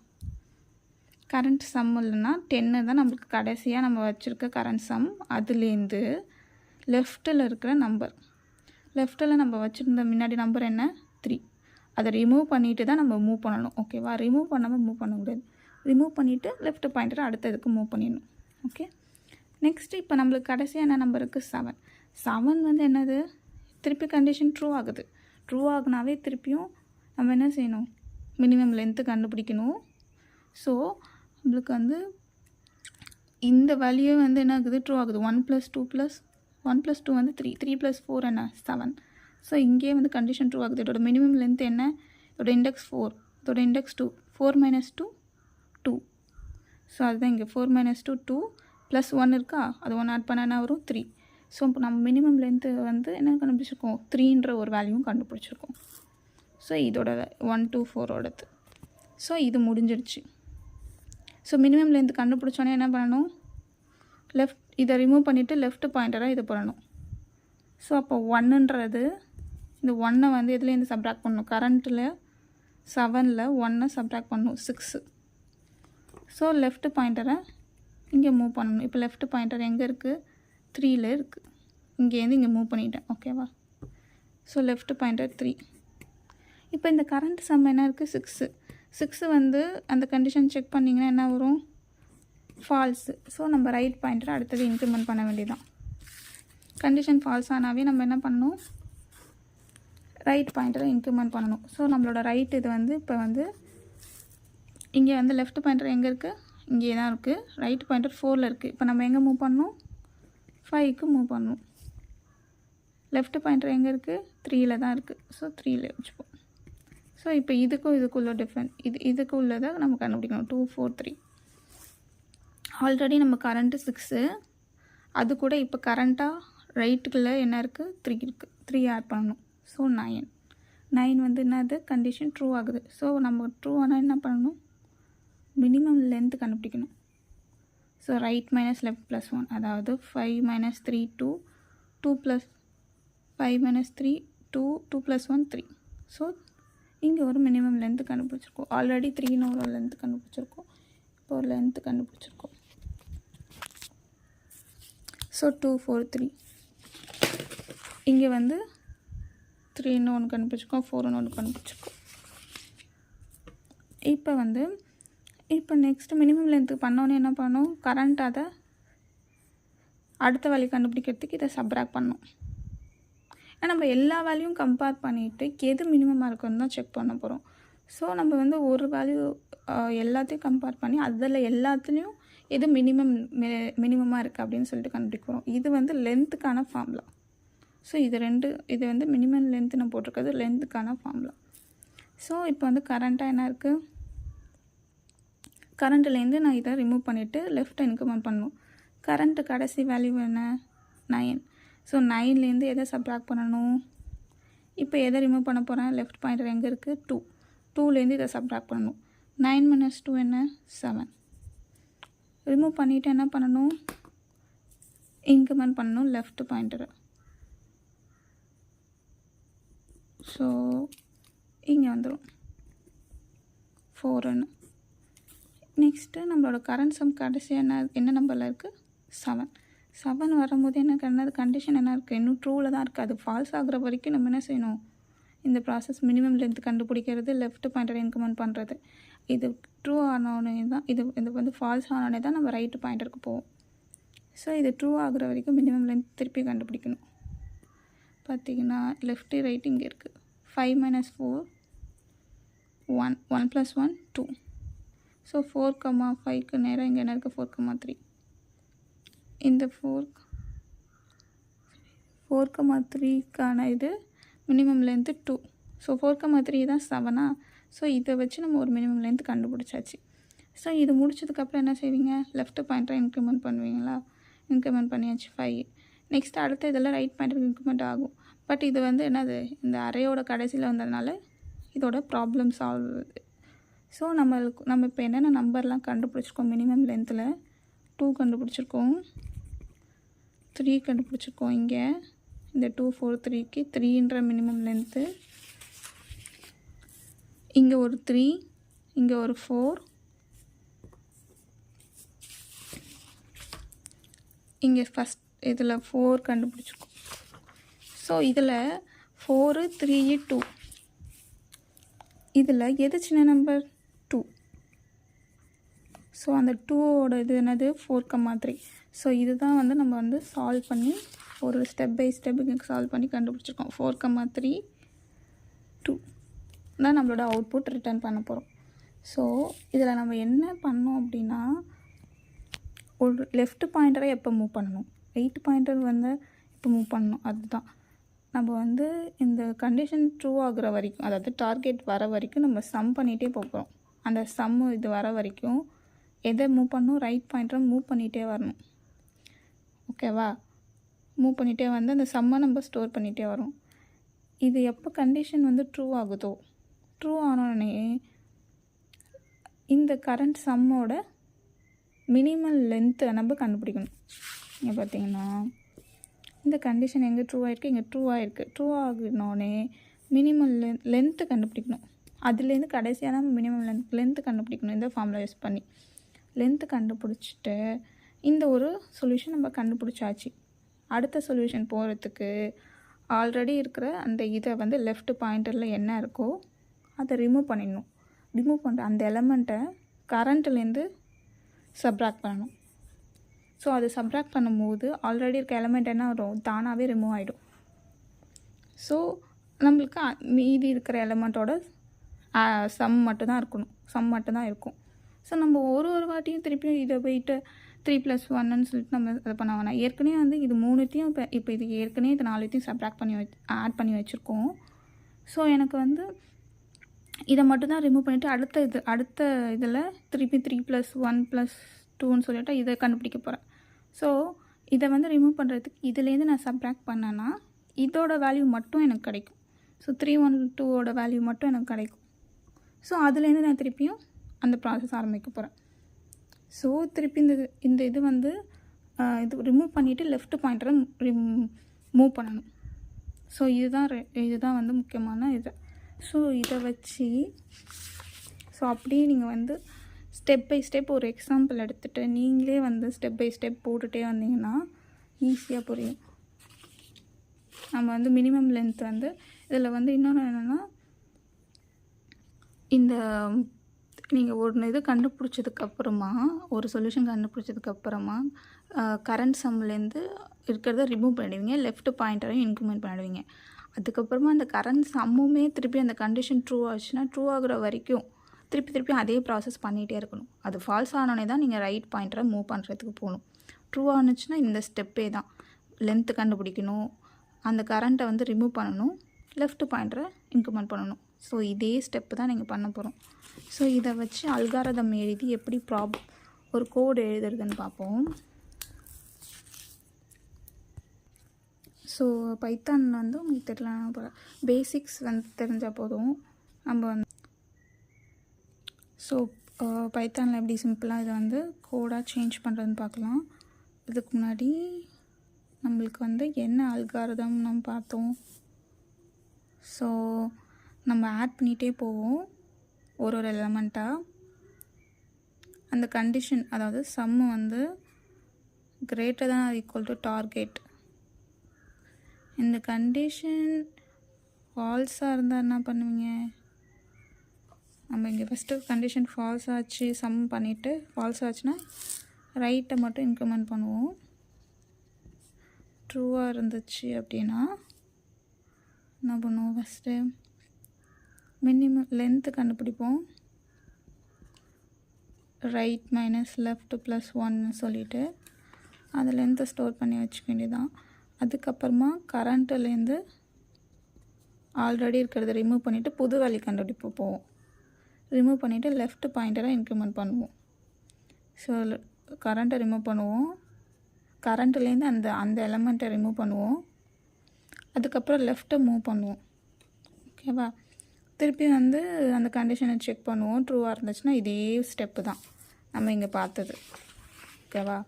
கரண்ட் சம் இல்லைன்னா 10 தான் நம்மளுக்கு கடைசியாக நம்ம வச்சுருக்க கரண்ட் சம். அதுலேருந்து லெஃப்ட்டில் இருக்கிற நம்பர், லெஃப்ட்டில் நம்ம வச்சுருந்த முன்னாடி நம்பர் என்ன 3, அதை ரிமூவ் பண்ணிவிட்டு தான் நம்ம மூவ் பண்ணணும். ஓகேவா? ரிமூவ் பண்ணாமல் மூவ் பண்ணக்கூடாது. ரிமூவ் பண்ணிவிட்டு லெஃப்ட் பாயிண்டரை அடுத்ததுக்கு மூவ் பண்ணிடணும். ஓகே, நெக்ஸ்ட்டு இப்போ நம்மளுக்கு கடைசியாக என்ன நம்பர் இருக்குது 7. 7 வந்து என்னது, திருப்பி கண்டிஷன் ட்ரூ ஆகுது. ட்ரூ ஆகுனாவே திருப்பியும் நம்ம என்ன செய்யணும், மினிமம் லென்த்து கண்டுபிடிக்கணும். ஸோ நம்மளுக்கு வந்து இந்த வேல்யூ வந்து என்ன ஆகுது, ட்ரூ ஆகுது. 1 + 2 வந்து 3, 3 + 4 என்ன 7. ஸோ இங்கே வந்து கண்டிஷன் ட்ரூ ஆகுது. இதோட மினிமம் லென்த் என்ன, இதோட இண்டெக்ஸ் 4, இதோட இண்டெக்ஸ் 2, 4 - 2 2. ஸோ அதுதான் இங்கே 4 - 2 2 + 1 இருக்கா, அது 1 ஆட் பண்ண என்ன வரும் 3. ஸோ இப்போ நம்ம மினிமம் லென்த்து வந்து என்ன கண்டுபிடிச்சிருக்கோம், 3ன்ற ஒரு வேல்யூவும் கண்டுபிடிச்சிருக்கோம். ஸோ இதோட 1 to 4ஓடது. ஸோ இது முடிஞ்சிடுச்சு. ஸோ மினிமம் லென்த் கண்டுபிடிச்சோன்னே என்ன பண்ணணும், இதை ரிமூவ் பண்ணிவிட்டு லெஃப்ட் பாயிண்டராக இது பண்ணணும். ஸோ அப்போ 1ன்றது இந்த 1 வந்து எதுலேருந்து சப்ராக்ட் பண்ணணும், கரண்ட்டில் 7ல் 1 சப்ராக்ட் பண்ணணும் 6. ஸோ லெஃப்ட் பாயிண்டரை இங்கே மூவ் பண்ணணும். இப்போ லெஃப்ட் பாயிண்டர் எங்கே இருக்குது, 3ல் இருக்குது. இங்கேருந்து இங்கே மூவ் பண்ணிட்டேன். ஓகேவா? So left pointer 3. இப்போ இந்த கரண்ட் சம் என்ன இருக்குது 6. 6 வந்து அந்த கண்டிஷன் செக் பண்ணிங்கன்னா என்ன வரும், ஃபால்ஸு. ஸோ நம்ம ரைட் பாயிண்டரை அடுத்தது இன்க்ரிமெண்ட் பண்ண வேண்டியதான். கண்டிஷன் ஃபால்ஸ் ஆனாவே நம்ம என்ன பண்ணணும், ரைட் பாயிண்டரை இன்க்ரிமெண்ட் பண்ணணும். ஸோ நம்மளோட ரைட் இது வந்து இப்போ வந்து இங்கே வந்து லெஃப்ட் பாயிண்டர் எங்கே இருக்குது, இங்கே தான் இருக்குது. ரைட் பாயிண்டர் 4ல் இருக்குது. இப்போ நம்ம எங்கே மூவ் பண்ணணும், 5க்கு மூவ் பண்ணணும். லெஃப்ட் பாயிண்டர் எங்கே இருக்குது, 3ல் தான் இருக்குது. ஸோ 3ல் வச்சுப்போம். ஸோ இப்போ இதுக்குள்ள டிஃப்ரெண்ட் இதுக்கு உள்ளதை நம்ம கண்டுபிடிக்கணும். 2 4 3. ஆல்ரெடி நம்ம கரண்ட்டு 6, அது கூட இப்போ கரண்ட்டாக ரைட்டுக்குள்ளே என்ன இருக்குது 3 இருக்குது. 3 ஆட் பண்ணணும். ஸோ 9 வந்து என்னது, கண்டிஷன் ட்ரூ ஆகுது. ஸோ நம்ம ட்ரூ ஆனால் என்ன பண்ணணும், மினிமம் லென்த் கண்டுபிடிக்கணும். ஸோ ரைட் - லெஃப்ட் +1, அதாவது 5 - 3 2, 2 + 5 - 3 2, 2 + 1 3. ஸோ இங்கே ஒரு மினிமம் லென்த்து கண்டுபிடிச்சிருக்கோம். ஆல்ரெடி 3ன்னு ஒரு லென்த்து கண்டுபிடிச்சிருக்கோம். இப்போ ஒரு லென்த்து கண்டுபிடிச்சிருக்கோம். ஸோ 2 4 3. இங்கே வந்து 3ன்னு ஒன்று கண்டுபிடிச்சிருக்கோம், 4ன்னு ஒன்று கண்டுபிடிச்சிருக்கோம். இப்போ நெக்ஸ்ட்டு மினிமம் லென்த்துக்கு பண்ணோன்னே என்ன பண்ணணும், கரண்ட் அதை அடுத்த வேல்யூ கண்டுபிடிக்கிறதுக்கு இதை சப்ராக்ட் பண்ணணும். ஏன்னா நம்ம எல்லா வேல்யூவும் கம்பேர் பண்ணிவிட்டு எது மினிமமாக இருக்குன்னு தான் செக் பண்ண போகிறோம். ஸோ நம்ம வந்து ஒரு வேல்யூ எல்லாத்தையும் கம்பேர் பண்ணி அதில் எல்லாத்துலேயும் எது மினிமமாக இருக்குது அப்படின்னு சொல்லிட்டு கண்டுபிடிக்கிறோம். இது வந்து லென்த்துக்கான ஃபார்முலா. ஸோ இது வந்து மினிமம் லென்த்து நான் போட்டிருக்கிறது லென்த்துக்கான ஃபார்முலா. ஸோ இப்போ வந்து கரண்ட்டாக என்ன இருக்குது, கரண்ட்லேருந்து நான் இதை ரிமூவ் பண்ணிவிட்டு லெஃப்ட் இன்க்ரிமெண்ட் பண்ணணும். கரண்ட்டு கடைசி வேல்யூ என்ன 9. ஸோ 9லேருந்து எதை சப்ராக்ட் பண்ணணும், இப்போ எதை ரிமூவ் பண்ண போகிறேன், லெஃப்ட் பாயிண்டர் எங்கே இருக்குது 2. 2லேருந்து இதை சப்ராக்ட் பண்ணணும். 9 minus 2 என்ன 7. ரிமூவ் பண்ணிவிட்டு என்ன பண்ணணும், இன்க்ரிமெண்ட் பண்ணணும் லெஃப்ட் பாயிண்டரை. ஸோ இங்கே வந்துடும் 4ன்னு. நெக்ஸ்ட்டு நம்மளோட கரண்ட் சம் கடைசி என்ன நம்பரில் இருக்குது 7 வரும்போது என்ன கண்டிஷன் என்ன இருக்குது, இன்னும் ட்ரூவில் தான் இருக்குது. அது ஃபால்ஸ் ஆகுற வரைக்கும் நம்ம என்ன செய்யணும், இந்த ப்ராசஸ் மினிமம் லென்த் கண்டுபிடிக்கிறது, லெஃப்ட் பாயிண்டரை இன்க்ரிமெண்ட் பண்ணுறது. இது ட்ரூ ஆனோடனே தான் இது வந்து ஃபால்ஸ் ஆனோடனே தான் நம்ம ரைட்டு பாயிண்டருக்கு போவோம். ஸோ இது ட்ரூ ஆகுற வரைக்கும் மினிமம் லென்த் திருப்பி கண்டுபிடிக்கணும். பார்த்திங்கன்னா லெஃப்ட்டு ரைட் இங்கே இருக்குது. 5 minus 4 1 1 plus 1 2. ஸோ 4,5க்கு நேராக இங்கே என்ன இருக்குது 4,3. இந்த 4,3க்கான இது மினிமம் லென்த்து 2. ஸோ 4,3 தான் 7. ஸோ இதை வச்சு நம்ம ஒரு மினிமம் லென்த் கண்டுபிடிச்சாச்சு. ஸோ இது முடிச்சதுக்கப்புறம் என்ன செய்வீங்க, லெஃப்ட் பாயிண்டரை இன்க்ரிமெண்ட் பண்ணுவீங்களா, இன்க்ரிமெண்ட் பண்ணியாச்சு 5. நெக்ஸ்ட் அடுத்த இதெல்லாம் ரைட் பாயிண்டருக்கு இன்க்ரிமெண்ட் ஆகும். பட் இது வந்து என்னது, இந்த அரையோட கடைசியில் வந்ததுனால இதோட ப்ராப்ளம் சால்வ் ஆகுது. ஸோ நம்ம இப்போ என்னென்ன நம்பர்லாம் கண்டுபிடிச்சிருக்கோம், மினிமம் லென்த்தில் 2 கண்டுபிடிச்சிருக்கோம், 3 கண்டுபிடிச்சிருக்கோம். இங்கே இந்த 2 4 3க்கு 3ன்ற மினிமம் லென்த்து, இங்கே ஒரு 3, இங்கே ஒரு 4, இங்கே ஃபஸ்ட் இதில் 4 கண்டுபிடிச்சிருக்கோம். ஸோ இதில் 4 3 2, இதில் எது சின்ன நம்பர் 2. ஸோ அந்த 2ஓட இது என்னது 4,3. ஸோ இதுதான் வந்து நம்ம வந்து சால்வ் பண்ணி ஒரு ஸ்டெப் பை ஸ்டெப்புக்கு சால்வ் பண்ணி கண்டுபிடிச்சிருக்கோம். 4,3 2 தான் நம்மளோட அவுட்புட் ரிட்டர்ன் பண்ண போகிறோம். ஸோ இதில் நம்ம என்ன பண்ணோம் அப்படின்னா, ஒரு லெஃப்ட் பாயிண்டரை எப்போ மூவ் பண்ணணும், ரைட் பாயிண்டர் வந்து இப்போ மூவ் பண்ணணும். அதுதான் நம்ம வந்து இந்த கண்டிஷன் ட்ரூ ஆகுற வரைக்கும், அதாவது டார்கெட் வர வரைக்கும் நம்ம சம் பண்ணிகிட்டே போகிறோம். அந்த சம்மு இது வர வரைக்கும் எதை மூவ் பண்ணணும், ரைட் பாயிண்டரை மூவ் பண்ணிகிட்டே வரணும். ஓகேவா, மூவ் பண்ணிகிட்டே வந்து அந்த சம்மை நம்ம ஸ்டோர் பண்ணிகிட்டே வரோம். இது எப்போ கண்டிஷன் வந்து ட்ரூ ஆகுதோ, ட்ரூ ஆனோடனே இந்த கரண்ட் சம்மோட மினிமல் லென்த்தை நம்ம கண்டுபிடிக்கணும். இங்கே பார்த்திங்கன்னா இந்த கண்டிஷன் எங்கே ட்ரூ ஆகிருக்கு, இங்கே ட்ரூ ஆகிருக்கு. ட்ரூ ஆகினோடனே மினிமல் லென்த்து கண்டுபிடிக்கணும். அதுலேருந்து கடைசியாக தான் மினிமம் லென்த்து கண்டுபிடிக்கணும். இந்த ஃபார்முலா யூஸ் பண்ணி லென்த்து கண்டுபிடிச்சிட்டு இந்த ஒரு சொல்யூஷன் நம்ம கண்டுபிடிச்சாச்சு. அடுத்த சொல்யூஷன் போகிறதுக்கு ஆல்ரெடி இருக்கிற அந்த இதை வந்து லெஃப்ட் பாயிண்டரில் என்ன இருக்கோ அதை ரிமூவ் பண்ணிடணும். ரிமூவ் பண்ணுற அந்த எலமெண்ட்டை கரண்ட்லேருந்து சப்ராக்ட் பண்ணணும். ஸோ அது சப்ராக்ட் பண்ணும்போது ஆல்ரெடி இருக்க எலமெண்ட் என்ன வரும், தானாகவே ரிமூவ் ஆகிடும். ஸோ நம்மளுக்கு மீதி இருக்கிற எலமெண்ட்டோட சம் மட்டும்தான் இருக்கும். ஸோ நம்ம ஒரு வாட்டியும் திருப்பியும் இதை போயிட்டு 3 + 1ன்னு சொல்லிட்டு நம்ம அதை பண்ண வேணாம். ஏற்கனவே வந்து இது 3த்தையும் இப்போ இது ஏற்கனவே இது 4த்தையும் சப்ராக்ட் பண்ணி ஆட் பண்ணி வச்சுருக்கோம். ஸோ எனக்கு வந்து இதை மட்டும்தான் ரிமூவ் பண்ணிவிட்டு அடுத்த இதில் திருப்பி 3 + 1 + 2ன்னு சொல்லிவிட்டு இதை கண்டுபிடிக்க போகிறேன். ஸோ இதை வந்து ரிமூவ் பண்ணுறதுக்கு இதுலேருந்து நான் சப்ராக்ட் பண்ணேன்னா இதோட வேல்யூ மட்டும் எனக்கு கிடைக்கும். ஸோ 3 1 2ஓட வேல்யூ மட்டும் எனக்கு கிடைக்கும். ஸோ அதுலேருந்து நான் திருப்பியும் அந்த ப்ராசஸ் ஆரம்பிக்க போகிறேன். ஸோ திருப்பி இந்த இது வந்து இது ரிமூவ் பண்ணிவிட்டு லெஃப்ட் பாயிண்டரை மூவ் பண்ணணும். ஸோ இதுதான் வந்து முக்கியமான இது. ஸோ இதை வச்சு அப்படியே நீங்கள் வந்து ஸ்டெப் பை ஸ்டெப் ஒரு எக்ஸாம்பிள் எடுத்துகிட்டு நீங்களே வந்து ஸ்டெப் பை ஸ்டெப் போட்டுகிட்டே வந்தீங்கன்னா ஈஸியாக புரியும். நம்ம வந்து மினிமம் லென்த் வந்து இதில் வந்து இன்னொன்று என்னென்னா, இந்த நீங்கள் ஒரு இது கண்டுபிடிச்சதுக்கப்புறமா ஒரு சொல்யூஷன் கண்டுபிடிச்சதுக்கப்புறமா கரண்ட் சம்லேருந்து இருக்கிறத ரிமூவ் பண்ணிடுவீங்க, லெஃப்ட் பாயிண்டரையும் இன்க்ரிமெண்ட் பண்ணிடுவீங்க. அதுக்கப்புறமா அந்த கரண்ட் சம்முமே திருப்பி அந்த கண்டிஷன் ட்ரூ ஆச்சுன்னா ட்ரூ ஆகுற வரைக்கும் திருப்பி அதே ப்ராசஸ் பண்ணிகிட்டே இருக்கணும். அது ஃபால்ஸ் ஆனோடனே தான் நீங்கள் ரைட் பாயிண்டரை மூவ் பண்ணுறதுக்கு போகணும். ட்ரூ ஆனுச்சுன்னா இந்த ஸ்டெப்பே தான், லென்த்து கண்டுபிடிக்கணும், அந்த கரண்ட்டை வந்து ரிமூவ் பண்ணணும், லெஃப்ட் பாயிண்டரை இன்க்ரிமெண்ட் பண்ணணும். ஸோ இதே ஸ்டெப்பு தான் நீங்கள் பண்ண போகிறோம். ஸோ இதை வச்சு அல்காரிதம் எழுதி எப்படி ஒரு கோடு எழுதுறதுன்னு பார்ப்போம். ஸோ பைத்தான் வந்து உங்களுக்கு தெரியலாம், பேசிக்ஸ் வந்து தெரிஞ்சால் போதும். நம்ம வந்து ஸோ பைத்தானில் எப்படி சிம்பிளாக இதை வந்து கோடாக சேஞ்ச் பண்ணுறதுன்னு பார்க்கலாம். இதுக்கு முன்னாடி நம்மளுக்கு வந்து என்ன அல்காரிதம் நம்ம பார்த்தோம். ஸோ நம்ம ஆட் பண்ணிகிட்டே போவோம் ஒரு எலமெண்ட்டாக. அந்த கண்டிஷன், அதாவது சம்மு வந்து greater than or equal to target. இந்த கண்டிஷன் ஃபால்ஸாக இருந்தால் என்ன பண்ணுவீங்க? நம்ம இங்கே ஃபஸ்ட்டு கண்டிஷன் ஃபால்ஸ் ஆச்சு, சம் பண்ணிவிட்டு ஃபால்ஸ் ஆச்சுன்னா ரைட்டை மட்டும் இன்க்ரிமெண்ட் பண்ணுவோம். ட்ரூவாக இருந்துச்சு அப்படின்னா என்ன பண்ணுவோம்? ஃபஸ்ட்டு மினிமம் லென்த்து கண்டுபிடிப்போம். ரைட் மைனஸ் லெஃப்ட் ப்ளஸ் 1 சொல்லிவிட்டு அந்த லென்த்தை ஸ்டோர் பண்ணி வச்சுக்க வேண்டியதான். அதுக்கப்புறமா கரண்ட்டுலேருந்து ஆல்ரெடி இருக்கிறத ரிமூவ் பண்ணிவிட்டு புது வேல்யூ கண்டுபிடிப்ப போவோம். ரிமூவ் பண்ணிவிட்டு லெஃப்ட் பாயிண்டராக இன்க்ரிமெண்ட் பண்ணுவோம். ஸோ கரண்ட்டை ரிமூவ் பண்ணுவோம். கரண்ட்டுலேருந்து அந்த எலமெண்ட்டை ரிமூவ் பண்ணுவோம். அதுக்கப்புறம் லெஃப்ட்டை மூவ் பண்ணுவோம். ஓகேவா? திருப்பி வந்து அந்த கண்டிஷனை செக் பண்ணுவோம். ட்ரூவாக இருந்துச்சுன்னா இதே ஸ்டெப்பு தான் நம்ம இங்கே பார்த்தது. ஓகேவா?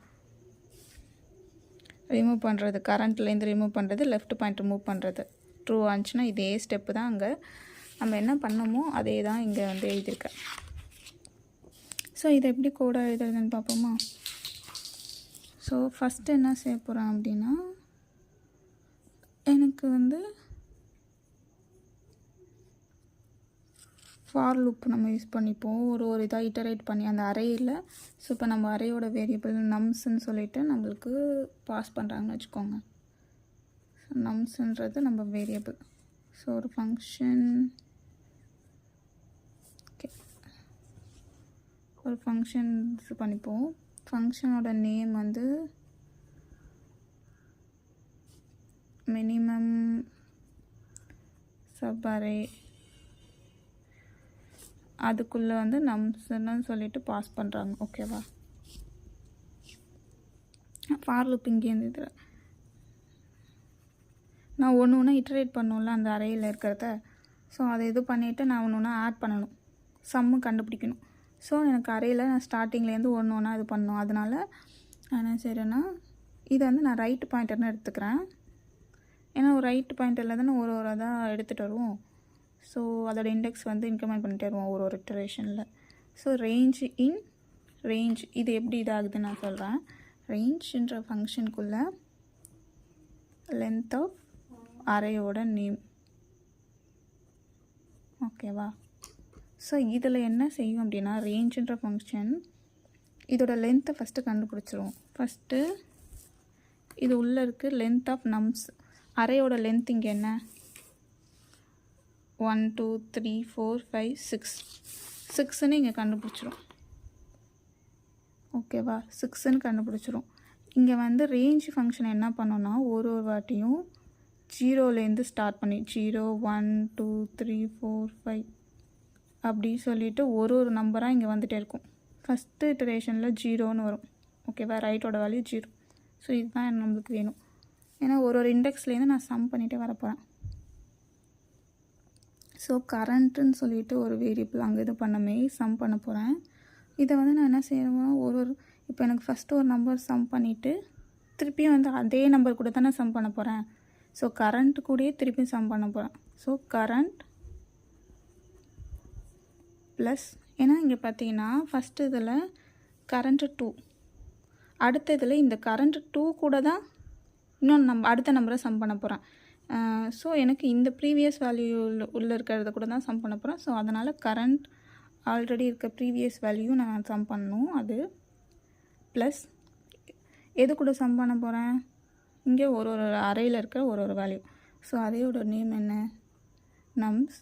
ரிமூவ் பண்ணுறது, கரண்ட்லேருந்து ரிமூவ் பண்ணுறது, லெஃப்ட் பாயிண்ட் ரிமூவ் பண்ணுறது. ட்ரூ ஆச்சுன்னா இதே ஸ்டெப்பு தான் அங்கே நம்ம என்ன பண்ணமோ அதே தான் இங்கே வந்து எழுதியிருக்கேன். ஸோ இதை எப்படி கோடாக எழுதுறதுன்னு பார்ப்போமா? ஸோ ஃபஸ்ட்டு என்ன செய்ய போகிறேன் அப்படின்னா, எனக்கு வந்து ஃபார் லூப் நம்ம யூஸ் பண்ணிப்போம். ஒரு இதாக இட்டரேட் பண்ணி அந்த அரேயில். ஸோ இப்போ நம்ம அரேயோட வேரியபிள் நம்ஸ்ன்னு சொல்லிவிட்டு நம்மளுக்கு பாஸ் பண்ணுறாங்கன்னு வச்சுக்கோங்க. ஸோ நம்ஸ்ன்றது நம்ம வேரியபிள். ஸோ ஒரு ஃபங்க்ஷன், ஓகே, ஒரு ஃபங்க்ஷன் பண்ணிப்போம். ஃபங்க்ஷனோட நேம் வந்து மினிமம் சப் அரே. அதுக்குள்ளே வந்து நம்ஸ்ன்னு சொல்லிட்டு பாஸ் பண்ணுறாங்க. ஓகேவா? ஃபார் லூப் இங்கேருந்து இதில் நான் ஒன்று இட்டரேட் பண்ணணும்ல அந்த அறையில் இருக்கிறத. ஸோ அதை இது பண்ணிவிட்டு நான் ஒன்று ஆட் பண்ணணும், சம்மு கண்டுபிடிக்கணும். ஸோ எனக்கு அறையில் நான் ஸ்டார்டிங்லேருந்து ஒன்று இது பண்ணணும். அதனால் நான் என்ன செய்கிறேன்னா, இதை வந்து நான் ரைட் பாயிண்டர்னு எடுத்துக்கிறேன். ஏன்னா ஒரு ரைட் பாயிண்டரில் தானே ஒரு இதாக எடுத்துகிட்டு வருவோம். ஸோ அதோட இண்டெக்ஸ் வந்து இன்க்ரிமெண்ட் பண்ணிட்டே வருவோம் ஒரு இட்டரேஷனில். ஸோ ரேஞ்ச் இன் ரேஞ்ச் இது எப்படி இதாகுதுன்னு நான் சொல்கிறேன். ரேஞ்சுன்ற ஃபங்க்ஷனுக்குள்ளே லென்த் ஆஃப் அரேயோட நேம். ஓகேவா? ஸோ இதில் என்ன செய்யும் அப்படின்னா, ரேஞ்சுன்ற ஃபங்க்ஷன் இதோட லென்த்தை ஃபஸ்ட்டு கண்டுபிடிச்சிருவோம். ஃபஸ்ட்டு இது உள்ளே இருக்குது லென்த் ஆஃப் நம்ஸ். அரேயோட லென்த் இங்கே என்ன? 1 2 3 4 5 6 6ன்னு இங்கே கண்டுபிடிச்சிரும். ஓகேவா? 6ன்னு கண்டுபிடிச்சிரும். இங்கே வந்து ரேஞ்ச் ஃபங்க்ஷன் என்ன பண்ணோன்னா, ஒரு வாட்டியும் 0லேருந்து ஸ்டார்ட் பண்ணி 0 1 2 3 4 5 அப்படி சொல்லிவிட்டு ஒரு நம்பராக இங்கே வந்துகிட்டே இருக்கும். ஃபஸ்ட்டு இட்டரேஷனில் 0ன்னு வரும். ஓகேவா? ரைட்டோட வேல்யூ 0. ஸோ இதுதான் நம்மளுக்கு வேணும். ஏன்னா ஒரு இண்டெக்ஸ்லேருந்து நான் சம் பண்ணிகிட்டே வரப்போகிறேன். ஸோ கரண்ட்டுன்னு சொல்லிவிட்டு ஒரு வேரியபிள் அங்கே இது பண்ணமே சம் பண்ண போகிறேன். இதை வந்து நான் என்ன செய்வேன், இப்போ எனக்கு ஃபஸ்ட்டு ஒரு நம்பர் சம் பண்ணிவிட்டு திருப்பியும் வந்து அதே நம்பர் கூட தானே சம் பண்ண போகிறேன். ஸோ கரண்ட் கூடயே திருப்பியும் சம் பண்ண போகிறேன். ஸோ கரண்ட் ப்ளஸ், ஏன்னா இங்கே பார்த்தீங்கன்னா ஃபஸ்ட்டு இதில் கரண்ட்டு 2, அடுத்த இதில் இந்த கரண்ட் 2 கூட தான் இன்னொன்று அடுத்த நம்பரை சம் பண்ண போகிறேன். ஸோ எனக்கு இந்த ப்ரீவியஸ் வேல்யூ உள்ளே இருக்கிறத கூட தான் சம் பண்ண போகிறேன். ஸோ அதனால் கரண்ட் ஆல்ரெடி இருக்க ப்ரீவியஸ் வேல்யூ நான் சம் பண்ணணும். அது ப்ளஸ் எது கூட சம் பண்ண போகிறேன், இங்கே ஒரு அரேயில் இருக்க ஒரு வேல்யூ. ஸோ அரேயோட நேம் என்ன? நம்ஸ்.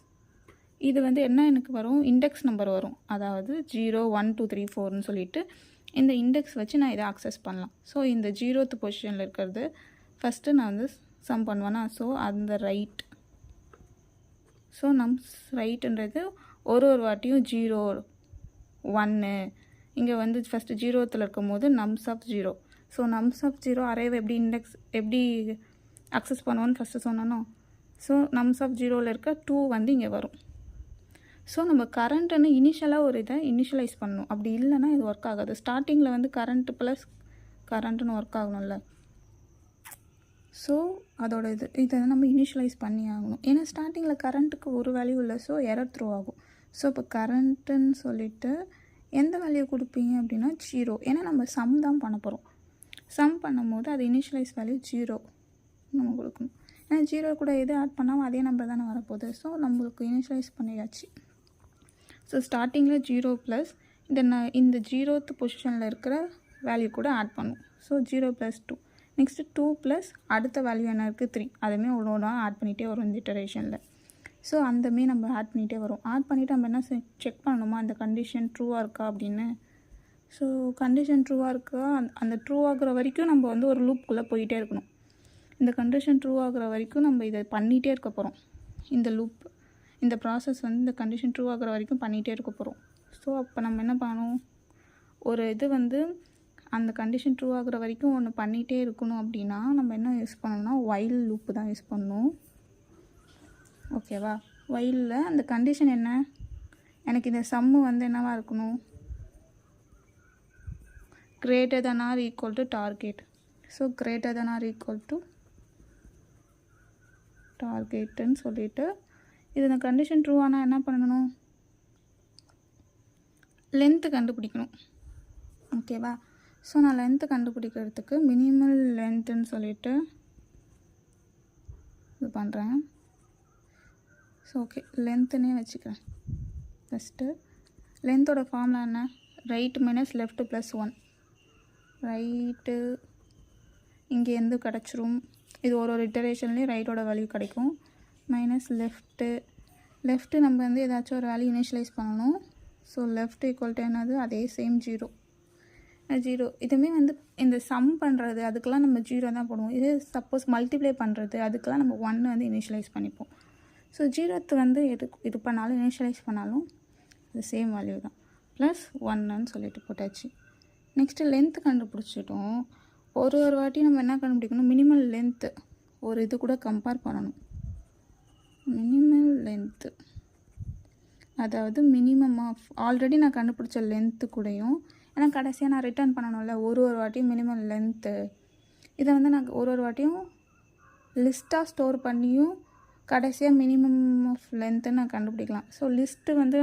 இது வந்து என்ன எனக்கு வரும், இண்டெக்ஸ் நம்பர் வரும். அதாவது 0 1 2 3 4ன்னு சொல்லிவிட்டு இந்த இண்டெக்ஸ் வச்சு நான் இதை ஆக்சஸ் பண்ணலாம். ஸோ இந்த 0th பொசிஷனில் இருக்கிறது ஃபஸ்ட்டு நான் வந்து சம் பண்ணுவேன்னா, ஸோ அந்த ரைட். ஸோ நம்ஸ் ரைட்டுன்றது ஒரு வாட்டியும் 0 1 இங்கே வந்து ஃபஸ்ட்டு 0th இருக்கும் போது nums of 0. So nums of 0 அரேவை எப்படி அக்சஸ் பண்ணுவோன்னு ஃபஸ்ட்டு சொன்னோம். ஸோ நம்ஸ் ஆஃப் 0ல் இருக்க 2 வந்து இங்கே வரும். ஸோ நம்ம கரண்ட்டுன்னு இனிஷியலாக ஒரு இதை இனிஷியலைஸ் பண்ணணும். அப்படி இல்லைன்னா இது ஒர்க் ஆகாது. ஸ்டார்டிங்கில் வந்து கரண்ட்டு ப்ளஸ் கரண்ட்டுன்னு ஒர்க் ஆகணும்ல. ஸோ அதோட இதை நம்ம இனிஷியலைஸ் பண்ணி ஆகணும். ஏன்னா ஸ்டார்டிங்கில் கரண்ட்டுக்கு ஒரு வேல்யூ இல்லை, ஸோ எரர் த்ரோ ஆகும். ஸோ இப்போ கரண்ட்டுன்னு சொல்லிவிட்டு எந்த வேல்யூ கொடுப்பீங்க அப்படின்னா 0. ஏன்னா நம்ம சம் தான் பண்ண போகிறோம். சம் பண்ணும்போது அது இனிஷியலைஸ் வேல்யூ 0 நம்ம கொடுக்கணும். ஏன்னா 0 கூட எது ஆட் பண்ணாமல் அதே நம்பர் தானே வரப்போகுது. ஸோ நம்மளுக்கு இனிஷியலைஸ் பண்ணியாச்சு. ஸோ ஸ்டார்டிங்கில் 0 ப்ளஸ் இந்த 0th பொசிஷனில் இருக்கிற வேல்யூ கூட ஆட் பண்ணும். ஸோ 0 + 2. நெக்ஸ்ட்டு 2 ப்ளஸ் அடுத்த வேல்யூ என்ன இருக்குது 3. அதுவுமே ஒரு ஒன்றா ஆட் பண்ணிகிட்டே வரும் இந்த இட்டரேஷனில். ஸோ அந்தமே நம்ம ஆட் பண்ணிகிட்டே வரும். ஆட் பண்ணிவிட்டு நம்ம என்ன செக் பண்ணணுமா அந்த கண்டிஷன் ட்ரூவாக இருக்கா அப்படின்னு. ஸோ கண்டிஷன் ட்ரூவாக இருக்கா, அந்த ட்ரூ ஆகிற வரைக்கும் நம்ம வந்து ஒரு லூப்புக்குள்ளே போயிட்டே இருக்கணும். இந்த கண்டிஷன் ட்ரூ ஆகிற வரைக்கும் நம்ம இதை பண்ணிகிட்டே இருக்க போகிறோம். இந்த லூப் இந்த ப்ராசஸ் வந்து இந்த கண்டிஷன் ட்ரூ ஆகிற வரைக்கும் பண்ணிகிட்டே இருக்க போகிறோம். ஸோ அப்போ நம்ம என்ன பண்ணணும், ஒரு இது வந்து அந்த கண்டிஷன் ட்ரூ ஆகிற வரைக்கும் ஒன்று பண்ணிகிட்டே இருக்கணும் அப்படின்னா நம்ம என்ன யூஸ் பண்ணணும்னா வைல் லூப்பு தான் யூஸ் பண்ணணும். ஓகேவா? வைலில் அந்த கண்டிஷன் என்ன, எனக்கு இந்த சம்மு வந்து என்னவாக இருக்கணும், greater than or equal to target. So greater than or equal to டார்கெட்டுன்னு சொல்லிவிட்டு இது இந்த கண்டிஷன் ட்ரூ ஆனால் என்ன பண்ணணும், லென்த்து கண்டுபிடிக்கணும். ஓகேவா? ஸோ நான் லென்த்து கண்டுபிடிக்கிறதுக்கு மினிமல் லென்த்துன்னு சொல்லிவிட்டு இது பண்ணுறேன். ஸோ ஓகே, லென்த்துன்னே வச்சுக்கிறேன். ஃபஸ்ட்டு லென்த்தோட ஃபார்முலா என்ன, right minus left plus 1. Right இங்கேருந்து கிடச்சிரும். இது ஒரு இட்டரேஷன்லேயும் ரைட்டோட வேல்யூ கிடைக்கும். மைனஸ் லெஃப்ட்டு நம்ம வந்து ஏதாச்சும் ஒரு வேல்யூ இனிஷியலைஸ் பண்ணணும். ஸோ லெஃப்ட் ஈக்குவல் டு என்னது, அதே சேம் 0. இதுவுமே வந்து இந்த சம் பண்ணுறது அதுக்கெல்லாம் நம்ம 0 தான் போடுவோம். இது சப்போஸ் மல்டிப்ளை பண்ணுறது அதுக்கெல்லாம் நம்ம 1 வந்து இனிஷியலைஸ் பண்ணிப்போம். ஸோ 0th வந்து இது பண்ணாலும் இனிஷியலைஸ் பண்ணாலும் அது சேம் வேல்யூ தான். ப்ளஸ் 1ன்னு சொல்லிட்டு போட்டாச்சு. நெக்ஸ்ட்டு லென்த்து கண்டுபிடிச்சிட்டோம். ஒரு வாட்டி நம்ம என்ன கண்டுபிடிக்கணும், மினிமல் லென்த்து ஒரு இது கூட கம்பேர் பண்ணணும். மினிமல் லென்த்து அதாவது மினிமம் ஆஃப் ஆல்ரெடி நான் கண்டுபிடிச்ச லென்த்து கூடயும், ஏன்னா கடைசியாக நான் ரிட்டர்ன் பண்ணணும்ல ஒரு வாட்டியும் மினிமம் லென்த்து. இதை வந்து நான் ஒரு வாட்டியும் லிஸ்ட்டாக ஸ்டோர் பண்ணியும் கடைசியாக மினிமம் ஆஃப் லென்த்து நான் கண்டுபிடிக்கலாம். ஸோ லிஸ்ட்டு வந்து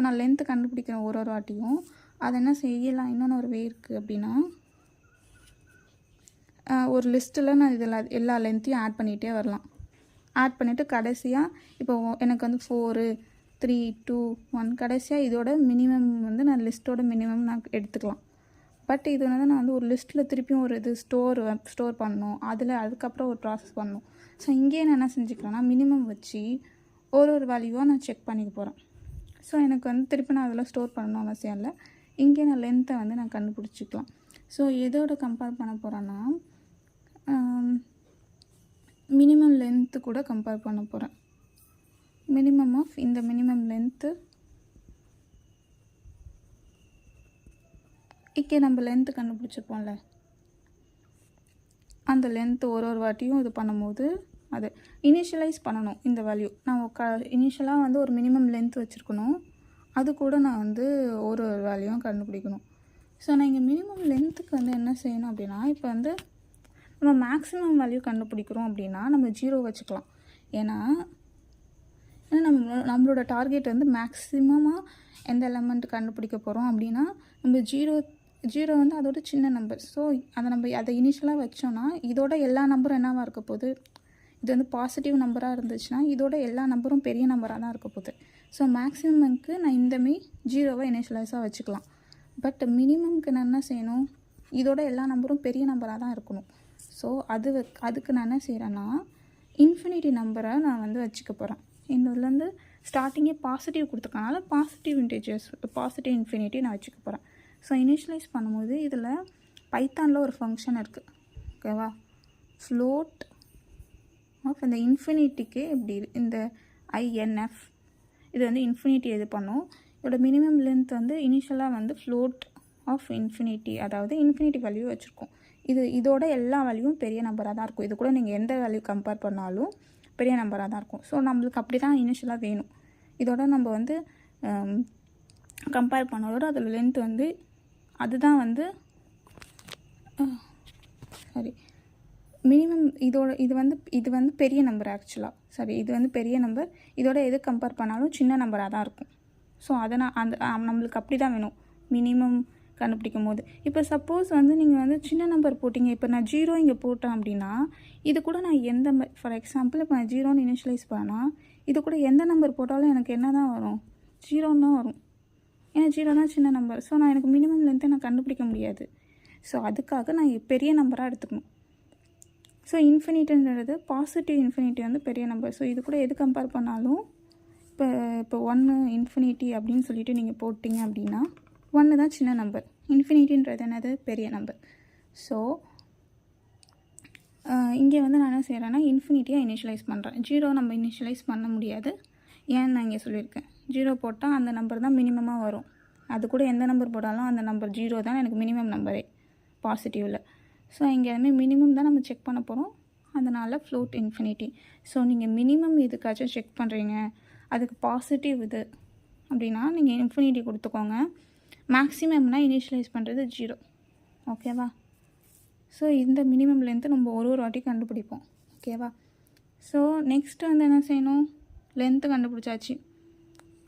நான் லென்த்து கண்டுபிடிக்கிறேன் ஒரு வாட்டியும். அதை என்ன செய்யலாம், இன்னொன்று ஒரு வே இருக்குது அப்படின்னா, ஒரு லிஸ்ட்டில் நான் இதில் எல்லா லென்த்தையும் ஆட் பண்ணிகிட்டே வரலாம். ஆட் பண்ணிவிட்டு கடைசியாக இப்போ எனக்கு வந்து 4, 3, 2, 1 கடைசியாக இதோட மினிமம் வந்து நான் லிஸ்ட்டோட மினிமம் நான் எடுத்துக்கலாம். பட் இது வந்து நான் வந்து ஒரு லிஸ்ட்டில் திருப்பியும் ஒரு இது ஸ்டோர் பண்ணணும். அதுக்கப்புறம் ஒரு ப்ராசஸ் பண்ணணும். ஸோ இங்கேயே நான் என்ன செஞ்சுக்கிறேன்னா மினிமம் வச்சு ஒரு வேல்யூவாக நான் செக் பண்ணிக்க போகிறேன். ஸோ எனக்கு வந்து திருப்பி நான் அதில் ஸ்டோர் பண்ணணும் அவசியம் இல்லை. இங்கே நான் லென்த்தை வந்து நான் கண்டுபிடிச்சிக்கலாம். ஸோ எதோட கம்பேர் பண்ண போகிறேன்னா மினிமம் லென்த்து கூட கம்பேர் பண்ண போகிறேன். மினிமம் ஆஃப் இந்த மினிமம் லென்த்து இங்கே நம்ம லென்த்து கண்டுபிடிச்சிருப்போம்ல, அந்த லென்த்து ஒரு வாட்டியும் இது பண்ணும்போது அது இனிஷியலைஸ் பண்ணணும். இந்த வேல்யூ நான் இனிஷியலாக வந்து ஒரு மினிமம் லென்த் வச்சுருக்கணும். அது கூட நான் வந்து ஒரு வேல்யூவும் கண்டுபிடிக்கணும். ஸோ நான் இங்கே மினிமம் லென்த்துக்கு வந்து என்ன செய்யணும் அப்படின்னா, இப்போ வந்து நம்ம மேக்ஸிமம் வேல்யூ கண்டுபிடிக்கிறோம் அப்படின்னா நம்ம 0 வச்சுக்கலாம். ஏன்னா நம்மளோட டார்கெட் வந்து மேக்ஸிமமாக எந்த எலமெண்ட் கண்டுபிடிக்க போகிறோம் அப்படின்னா நம்ம 0 வந்து அதோட சின்ன நம்பர். ஸோ அதை இனிஷியலாக வச்சோன்னா இதோட எல்லா நம்பரும் என்னவாக இருக்க போகுது, இது வந்து பாசிட்டிவ் நம்பராக இருந்துச்சுன்னா இதோட எல்லா நம்பரும் பெரிய நம்பராக தான் இருக்க போகுது. ஸோ மேக்ஸிமம்க்கு நான் இந்தமாரி 0வை இனிஷியலைஸாக வச்சுக்கலாம். பட் மினிமம்க்கு நான் என்ன செய்யணும், இதோட எல்லா நம்பரும் பெரிய நம்பராக தான் இருக்கணும். ஸோ அதுக்கு நான் என்ன செய்கிறேன்னா இன்ஃபினிட்டி நம்பரை நான் வந்து வச்சுக்க போகிறேன். இதில் வந்து ஸ்டார்டிங்கே பாசிட்டிவ் கொடுத்துருக்கனால பாசிட்டிவ் இன்ஃபினிட்டி நான் வச்சுக்க போகிறேன். ஸோ இனிஷியலைஸ் பண்ணும்போது இதில் பைத்தானில் ஒரு ஃபங்க்ஷன் இருக்குது. ஓகேவா, ஃப்ளோட் ஆஃப் இந்த இன்ஃபினிட்டிக்கு இப்படி இந்த INF இது வந்து இன்ஃபினிட்டி இது பண்ணும். இதோட மினிமம் லென்த் வந்து இனிஷியலாக வந்து ஃப்ளோட் ஆஃப் இன்ஃபினிட்டி, அதாவது இன்ஃபினிட்டி வேல்யூ வச்சுருக்கோம். இதோட எல்லா வேல்யூவும் பெரிய நம்பராக தான் இருக்கும். இது கூட நீங்கள் எந்த வேல்யூ கம்பேர் பண்ணாலும் பெரிய நம்பராக தான் இருக்கும். ஸோ நம்மளுக்கு அப்படி தான் இனிஷியலாக வேணும். இதோட நம்ம வந்து கம்பேர் பண்ணதோட அதோட லென்த் வந்து அதுதான் வந்து சாரி மினிமம் இது வந்து பெரிய நம்பர் ஆக்சுவலாக. சாரி, இது வந்து பெரிய நம்பர். இதோட எது கம்பேர் பண்ணாலும் சின்ன நம்பராக தான் இருக்கும். ஸோ அதை நம்மளுக்கு அப்படி தான் வேணும் மினிமம் கண்டுபிடிக்கும் போது. இப்போ சப்போஸ் வந்து நீங்கள் வந்து சின்ன நம்பர் போட்டிங்க, இப்போ நான் 0 இங்கே போட்டேன் அப்படின்னா இது கூட நான் ஃபார் எக்ஸாம்பிள் இப்போ நான் 0ன்னு இனிஷியலைஸ் பண்ணால் இது கூட எந்த நம்பர் போட்டாலும் எனக்கு என்ன தான் வரும், 0 தான் வரும். ஏன்னா 0 தான் சின்ன நம்பர். ஸோ நான் எனக்கு மினிமம் லென்த்தை நான் கண்டுபிடிக்க முடியாது. ஸோ அதுக்காக நான் பெரிய நம்பராக எடுத்துக்கணும். ஸோ இன்ஃபினிட்டின்றது பாசிட்டிவ் இன்ஃபினிட்டி வந்து பெரிய நம்பர். ஸோ இது கூட எது கம்பேர் பண்ணாலும் இப்போ 1 இன்ஃபினிட்டி அப்படின்னு சொல்லிட்டு நீங்கள் போட்டிங்க அப்படின்னா 1 தான் சின்ன நம்பர், இன்ஃபினிட்டின்றது என்னது பெரிய நம்பர். ஸோ இங்கே வந்து நான் என்ன செய்கிறேன்னா இன்ஃபினிட்டியாக இனிஷியலைஸ் பண்ணுறேன். 0 நம்ம இனிஷியலைஸ் பண்ண முடியாது. ஏன்னு நான் இங்கே சொல்லியிருக்கேன். 0 போட்டால் அந்த நம்பர் தான் மினிமமாக வரும். அது கூட எந்த நம்பர் போட்டாலும் அந்த நம்பர் 0 தான் எனக்கு மினிமம் நம்பரே பாசிட்டிவில். ஸோ இங்கே அதுமாதிரி மினிமம் தான் நம்ம செக் பண்ண போகிறோம். அதனால் ஃப்ளோட் இன்ஃபினிட்டி. ஸோ நீங்கள் மினிமம் எதுக்காச்சும் செக் பண்ணுறீங்க, அதுக்கு பாசிட்டிவ் இது அப்படின்னா நீங்கள் இன்ஃபினிட்டி கொடுத்துக்கோங்க. மேக்ஸிமம்னா இனிஷியலைஸ் பண்ணுறது 0. ஓகேவா? ஸோ இந்த மினிமம் லென்த்து நம்ம ஒரு வாட்டி கண்டுபிடிப்போம். ஓகேவா? ஸோ நெக்ஸ்ட்டு வந்து என்ன செய்யணும், லென்த்து கண்டுபிடிச்சாச்சு,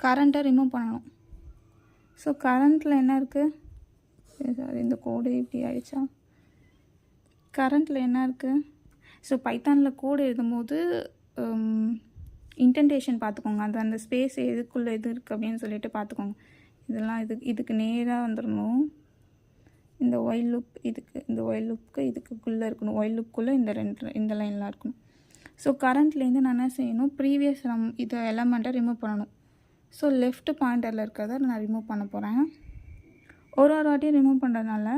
கரண்ட்டை ரிமூவ் பண்ணணும். ஸோ கரண்ட்டில் என்ன இருக்குது, சாரி இந்த கோடு இப்படி ஆகிடுச்சா, கரண்ட்டில் என்ன இருக்குது. ஸோ பைத்தானில் கோடு எழுதும்போது இன்டென்டேஷன் பார்த்துக்கோங்க. அந்த ஸ்பேஸ் எதுக்குள்ளே எது இருக்குது அப்படின்னு சொல்லிட்டு பார்த்துக்கோங்க. இதெல்லாம் இதுக்கு நேராக வந்துடணும். இந்த ஒயில் லூப் இந்த ஒயில் லூப்புக்கு இதுக்குள்ளே இருக்கணும். ஒயில் லூப்புக்குள்ளே இந்த லைன்லாம் இருக்கணும். ஸோ கரண்ட்லேருந்து நான் என்ன செய்யணும், ப்ரீவியஸ் இது எலமெண்ட்டை ரிமூவ் பண்ணணும். ஸோ லெஃப்ட் பாயிண்டரில் இருக்கிறத நான் ரிமூவ் பண்ண போகிறேன். ஒரு வாட்டியும் ரிமூவ் பண்ணுறதுனால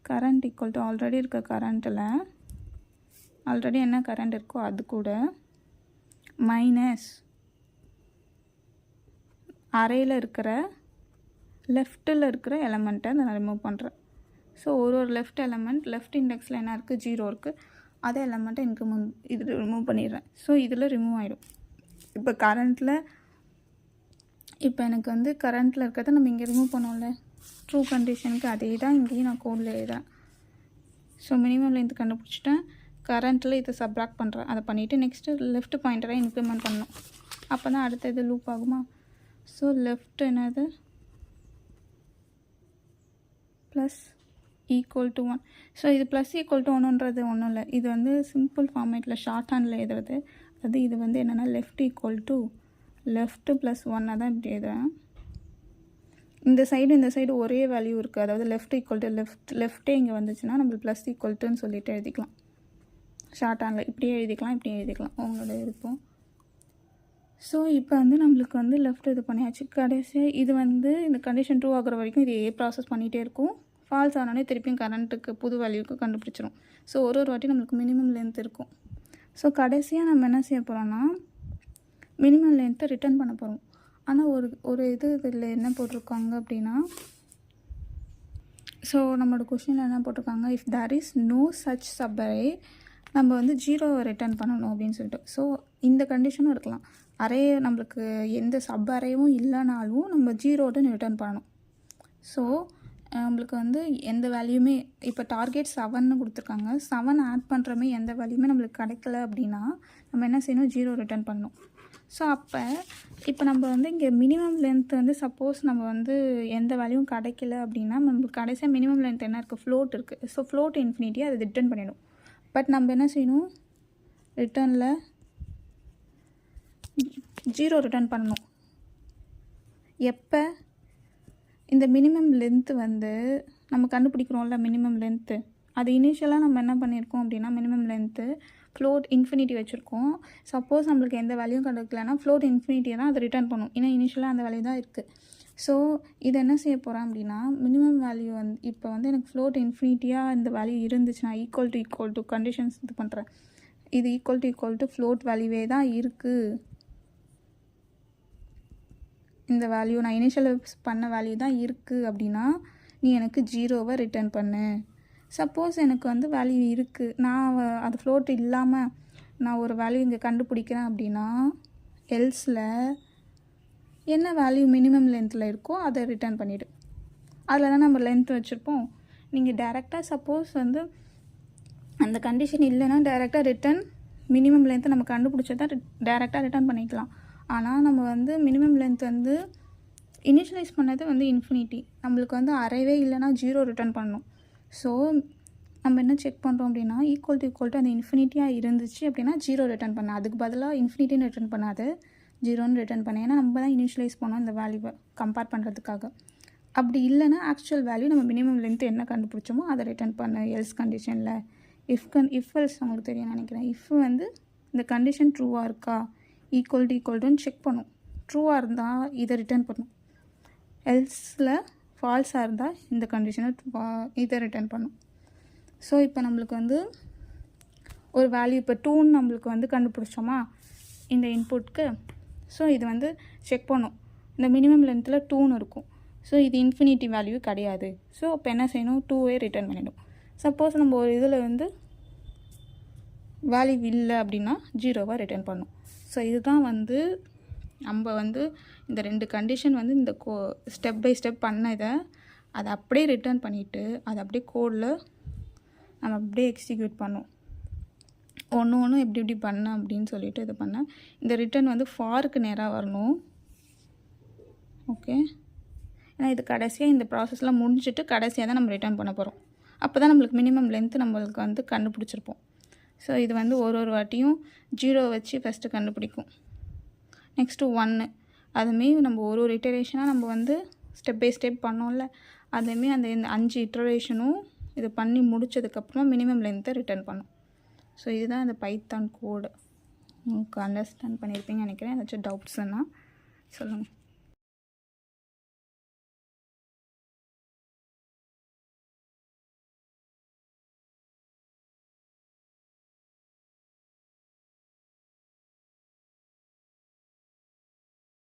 கரண்ட் ஈக்குவல் டு ஆல்ரெடி இருக்க கரண்ட்டில் ஆல்ரெடி என்ன கரண்ட் இருக்கோ அது கூட மைனஸ் அரையில் இருக்கிற லெஃப்ட்டில் இருக்கிற எலமெண்ட்டை நான் ரிமூவ் பண்ணுறேன். ஸோ ஒரு லெஃப்ட் எலமெண்ட் லெஃப்ட் இண்டெக்ஸில் என்ன இருக்குது, 0 இருக்குது. அதே எலமெண்ட்டை இது ரிமூவ் பண்ணிடுறேன். ஸோ இதில் ரிமூவ் ஆகிடும். இப்போ கரண்ட்டில் இப்போ எனக்கு வந்து கரண்ட்டில் இருக்கிறத நம்ம இங்கே ரிமூவ் பண்ணோம்ல, ட்ரூ கண்டிஷனுக்கு அதே தான் இங்கேயும் நான் கோடில் எழுதுறேன். ஸோ மினிமம் லென்த் கண்டுபிடிச்சிட்டேன். கரண்ட்டில் இதை சப்ராக்ட் பண்ணுறேன். அதை பண்ணிவிட்டு நெக்ஸ்ட்டு லெஃப்ட் பாயிண்டரை இம்ப்ளிமெண்ட் பண்ணணும். அப்போ தான் அடுத்த இது லூப் ஆகுமா. ஸோ லெஃப்ட் என்னது ப்ளஸ் ஈக்குவல் டு 1. ஸோ இது ப்ளஸ் ஈக்குவல் டு 1ன்றது ஒன்றும் இல்லை. இது வந்து சிம்பிள் ஃபார்மேட்டில் ஷார்ட் ஹேண்டில் எழுதுறது. அது இது வந்து என்னென்னா left equal to left plus 1 தான் இப்படி எழுதுறேன். இந்த சைடு ஒரே வேல்யூ இருக்குது. அதாவது லெஃப்ட் ஈக்குவல் டு லெஃப்ட்டே இங்கே வந்துச்சுன்னா நம்ம ப்ளஸ் ஈக்குவல் டுன்னு சொல்லிட்டு எழுதிக்கலாம். ஷார்ட் ஹேண்டில் இப்படியே எழுதிக்கலாம் உங்களோட விருப்பம். ஸோ இப்போ வந்து நம்மளுக்கு வந்து லெஃப்ட் இது பண்ணியாச்சு. கடைசியாக இது வந்து இந்த கண்டிஷன் ட்ரூ ஆகிற வரைக்கும் இது ப்ராசஸ் பண்ணிகிட்டே இருக்கும். ஃபால்ஸ் ஆனாலே திருப்பியும் கரண்ட்டுக்கு புது வேல்யூக்கு கண்டுபிடிச்சிரும். ஸோ ஒரு வாட்டி நம்மளுக்கு மினிமம் லென்த் இருக்கும். ஸோ கடைசியாக நம்ம என்ன செய்ய போகிறோம்னா மினிமம் லென்த்தை ரிட்டர்ன் பண்ண போகிறோம். ஆனால் ஒரு இதில் என்ன போட்டிருக்காங்க அப்படின்னா, ஸோ நம்மளோட கொஷினில் என்ன போட்டிருக்காங்க, if there is no such subarray நம்ம வந்து 0 ரிட்டர்ன் பண்ணணும் அப்படின்னு சொல்லிட்டு. ஸோ இந்த கண்டிஷனும் இருக்கலாம். அரே நம்மளுக்கு எந்த சப் அரேவும் இல்லைனாலும் நம்ம 0ன்னு ரிட்டர்ன் பண்ணணும். ஸோ நம்மளுக்கு வந்து எந்த வேல்யூமே இப்போ டார்கெட் 7ன்னு கொடுத்துருக்காங்க. 7 ஆட் பண்ணுறமே எந்த வேல்யூமே நம்மளுக்கு கிடைக்கல அப்படின்னா நம்ம என்ன செய்யணும், 0 ரிட்டர்ன் பண்ணணும். ஸோ இப்போ நம்ம வந்து இங்கே மினிமம் லென்த் வந்து சப்போஸ் நம்ம வந்து எந்த வேல்யூவும் கிடைக்கல அப்படின்னா நம்மளுக்கு கடைசியாக மினிமம் லென்த் என்ன இருக்குது, ஃப்ளோட் இருக்குது. ஸோ ஃப்ளோட் இன்ஃபினிட்டி அதை ரிட்டர்ன் பண்ணிடும். பட் நம்ம என்ன செய்யணும், ரிட்டர்னில் 0 ரிட்டர்ன் பண்ணணும். எப்போ இந்த மினிமம் லென்த்து வந்து நம்ம கண்டுபிடிக்கிறோம்ல, மினிமம் லென்த்து அது இனிஷியலாக நம்ம என்ன பண்ணியிருக்கோம் அப்படின்னா மினிமம் லென்த்து ஃப்ளோட் இன்ஃபினிட்டி வச்சுருக்கோம். சப்போஸ் நம்மளுக்கு எந்த வேல்யூவும் கிடைக்கலன்னா ஃப்ளோட் இன்ஃபினிட்டியை தான் அதை ரிட்டர்ன் பண்ணும். ஏன்னா இனிஷியலாக அந்த வேல்யூ தான் இருக்குது. ஸோ இது என்ன செய்ய போகிறேன் அப்படின்னா மினிமம் வேல்யூ வந்து இப்போ வந்து எனக்கு ஃப்ளோட் இன்ஃபினிட்டியாக இந்த வேல்யூ இருந்துச்சுன்னா ஈக்குவல் டு கண்டிஷன்ஸ் இது பண்ணுறேன். இது ஈக்குவல் டு ஃப்ளோட் வேல்யூவே தான் இருக்குது. இந்த வேல்யூ நான் இனிஷியலைஸ் பண்ண வேல்யூ தான் இருக்குது அப்படின்னா நீ எனக்கு 0வை ரிட்டர்ன் பண்ணு. சப்போஸ் எனக்கு வந்து வேல்யூ இருக்குது, நான் அது ஃப்ளோட் இல்லாமல் நான் ஒரு வேல்யூ இங்கே கண்டுபிடிக்கிறேன் அப்படின்னா எல்ஸில் என்ன வேல்யூ மினிமம் லென்த்தில் இருக்கோ அதை ரிட்டர்ன் பண்ணிவிடு. அதில் தான் நம்ம லென்த் வச்சுருப்போம். நீங்கள் டேரெக்டாக சப்போஸ் வந்து அந்த கண்டிஷன் இல்லைன்னா டேரெக்டாக ரிட்டர்ன் மினிமம் லென்த்தை நம்ம கண்டுபிடிச்சதா டேரெக்டாக ரிட்டர்ன் பண்ணிக்கலாம். ஆனால் நம்ம வந்து மினிமம் லென்த் வந்து இனிஷியலைஸ் பண்ணது வந்து இன்ஃபினிட்டி, நம்மளுக்கு வந்து அரைவே இல்லைனா 0 ரிட்டர்ன் பண்ணணும். ஸோ நம்ம என்ன செக் பண்ணுறோம் அப்படின்னா ஈக்குவல் டு அந்த இன்ஃபினிட்டியாக இருந்துச்சு அப்படின்னா 0 ரிட்டர்ன் பண்ண, அதுக்கு பதிலாக இன்ஃபினிட்டின்னு ரிட்டர்ன் பண்ணாது 0ன்னு ரிட்டர்ன் பண்ண. ஏன்னா நம்ம தான் இனிஷியலைஸ் பண்ணோம் இந்த வேல்யூவை கம்பேர் பண்ணுறதுக்காக. அப்படி இல்லைன்னா ஆக்சுவல் வேல்யூ நம்ம மினிமம் லென்த் என்ன கண்டுபிடிச்சோமோ அதை ரிட்டர்ன் பண்ண. எல்ஸ் கண்டிஷனில் இஃப் எல்ஸ் உங்களுக்கு தெரியும் நினைக்கிறேன். இஃப் வந்து இந்த கண்டிஷன் ட்ரூவாக இருக்கா, ஈக்குவல்டுன்னு செக் பண்ணும். ட்ரூவாக இருந்தால் இதை ரிட்டர்ன் பண்ணும், எல்ஸில் ஃபால்ஸாக இருந்தால் இந்த கண்டிஷனை இதை ரிட்டர்ன் பண்ணும். ஸோ இப்போ நம்மளுக்கு வந்து ஒரு வேல்யூ இப்போ 2ன்னு நம்மளுக்கு வந்து கண்டுபிடிச்சோமா இந்த இன்புட்க்கு. ஸோ இது வந்து செக் பண்ணும், இந்த மினிமம் லென்த்தில் 2ன்னு இருக்கும். ஸோ இது இன்ஃபினிட்டி வேல்யூ கிடையாது. ஸோ இப்போ என்ன செய்யணும், 2வே ரிட்டர்ன் பண்ணிடும். சப்போஸ் நம்ம ஒரு இதில் வந்து வேல்யூ இல்லை அப்படின்னா 0வா ரிட்டர்ன் பண்ணும். ஸோ இதுதான் வந்து நம்ம வந்து இந்த 2 கண்டிஷன் வந்து இந்த ஸ்டெப் பை ஸ்டெப் பண்ணதை அதை அப்படியே ரிட்டர்ன் பண்ணிவிட்டு அதை அப்படியே கோடில் நம்ம அப்படியே எக்ஸிக்யூட் பண்ணோம். ஒன்று எப்படி பண்ண அப்படின்னு சொல்லிட்டு இது பண்ணேன். இந்த ரிட்டர்ன் வந்து ஃபாருக்கு நேராக வரணும். ஓகே, ஏன்னா இது கடைசியாக இந்த ப்ராசஸ்லாம் முடிஞ்சிட்டு கடைசியாக தான் நம்ம ரிட்டர்ன் பண்ண போகிறோம். அப்போ தான் நம்மளுக்கு மினிமம் லென்த்து நம்மளுக்கு வந்து கண்டுபிடிச்சிருப்போம். ஸோ இது வந்து ஒரு வாட்டியும் 0 வச்சு ஃபஸ்ட்டு கண்டுபிடிக்கும். நெக்ஸ்ட்டு 1 அதுமாரி நம்ம ஒரு இட்டரேஷனாக நம்ம வந்து ஸ்டெப் பை ஸ்டெப் பண்ணோம்ல, அதுமாரி அந்த 5 இட்டரேஷனும் இதை பண்ணி முடித்ததுக்கப்புறமா மினிமம் லென்த்தை ரிட்டர்ன் பண்ணும். ஸோ இதுதான் அந்த பைத்தான் கோடு. உங்களுக்கு அண்டர்ஸ்டாண்ட் பண்ணியிருப்பீங்கன்னு நினைக்கிறேன். ஏதாச்சும் டவுட்ஸ்னால் சொல்லுங்கள்.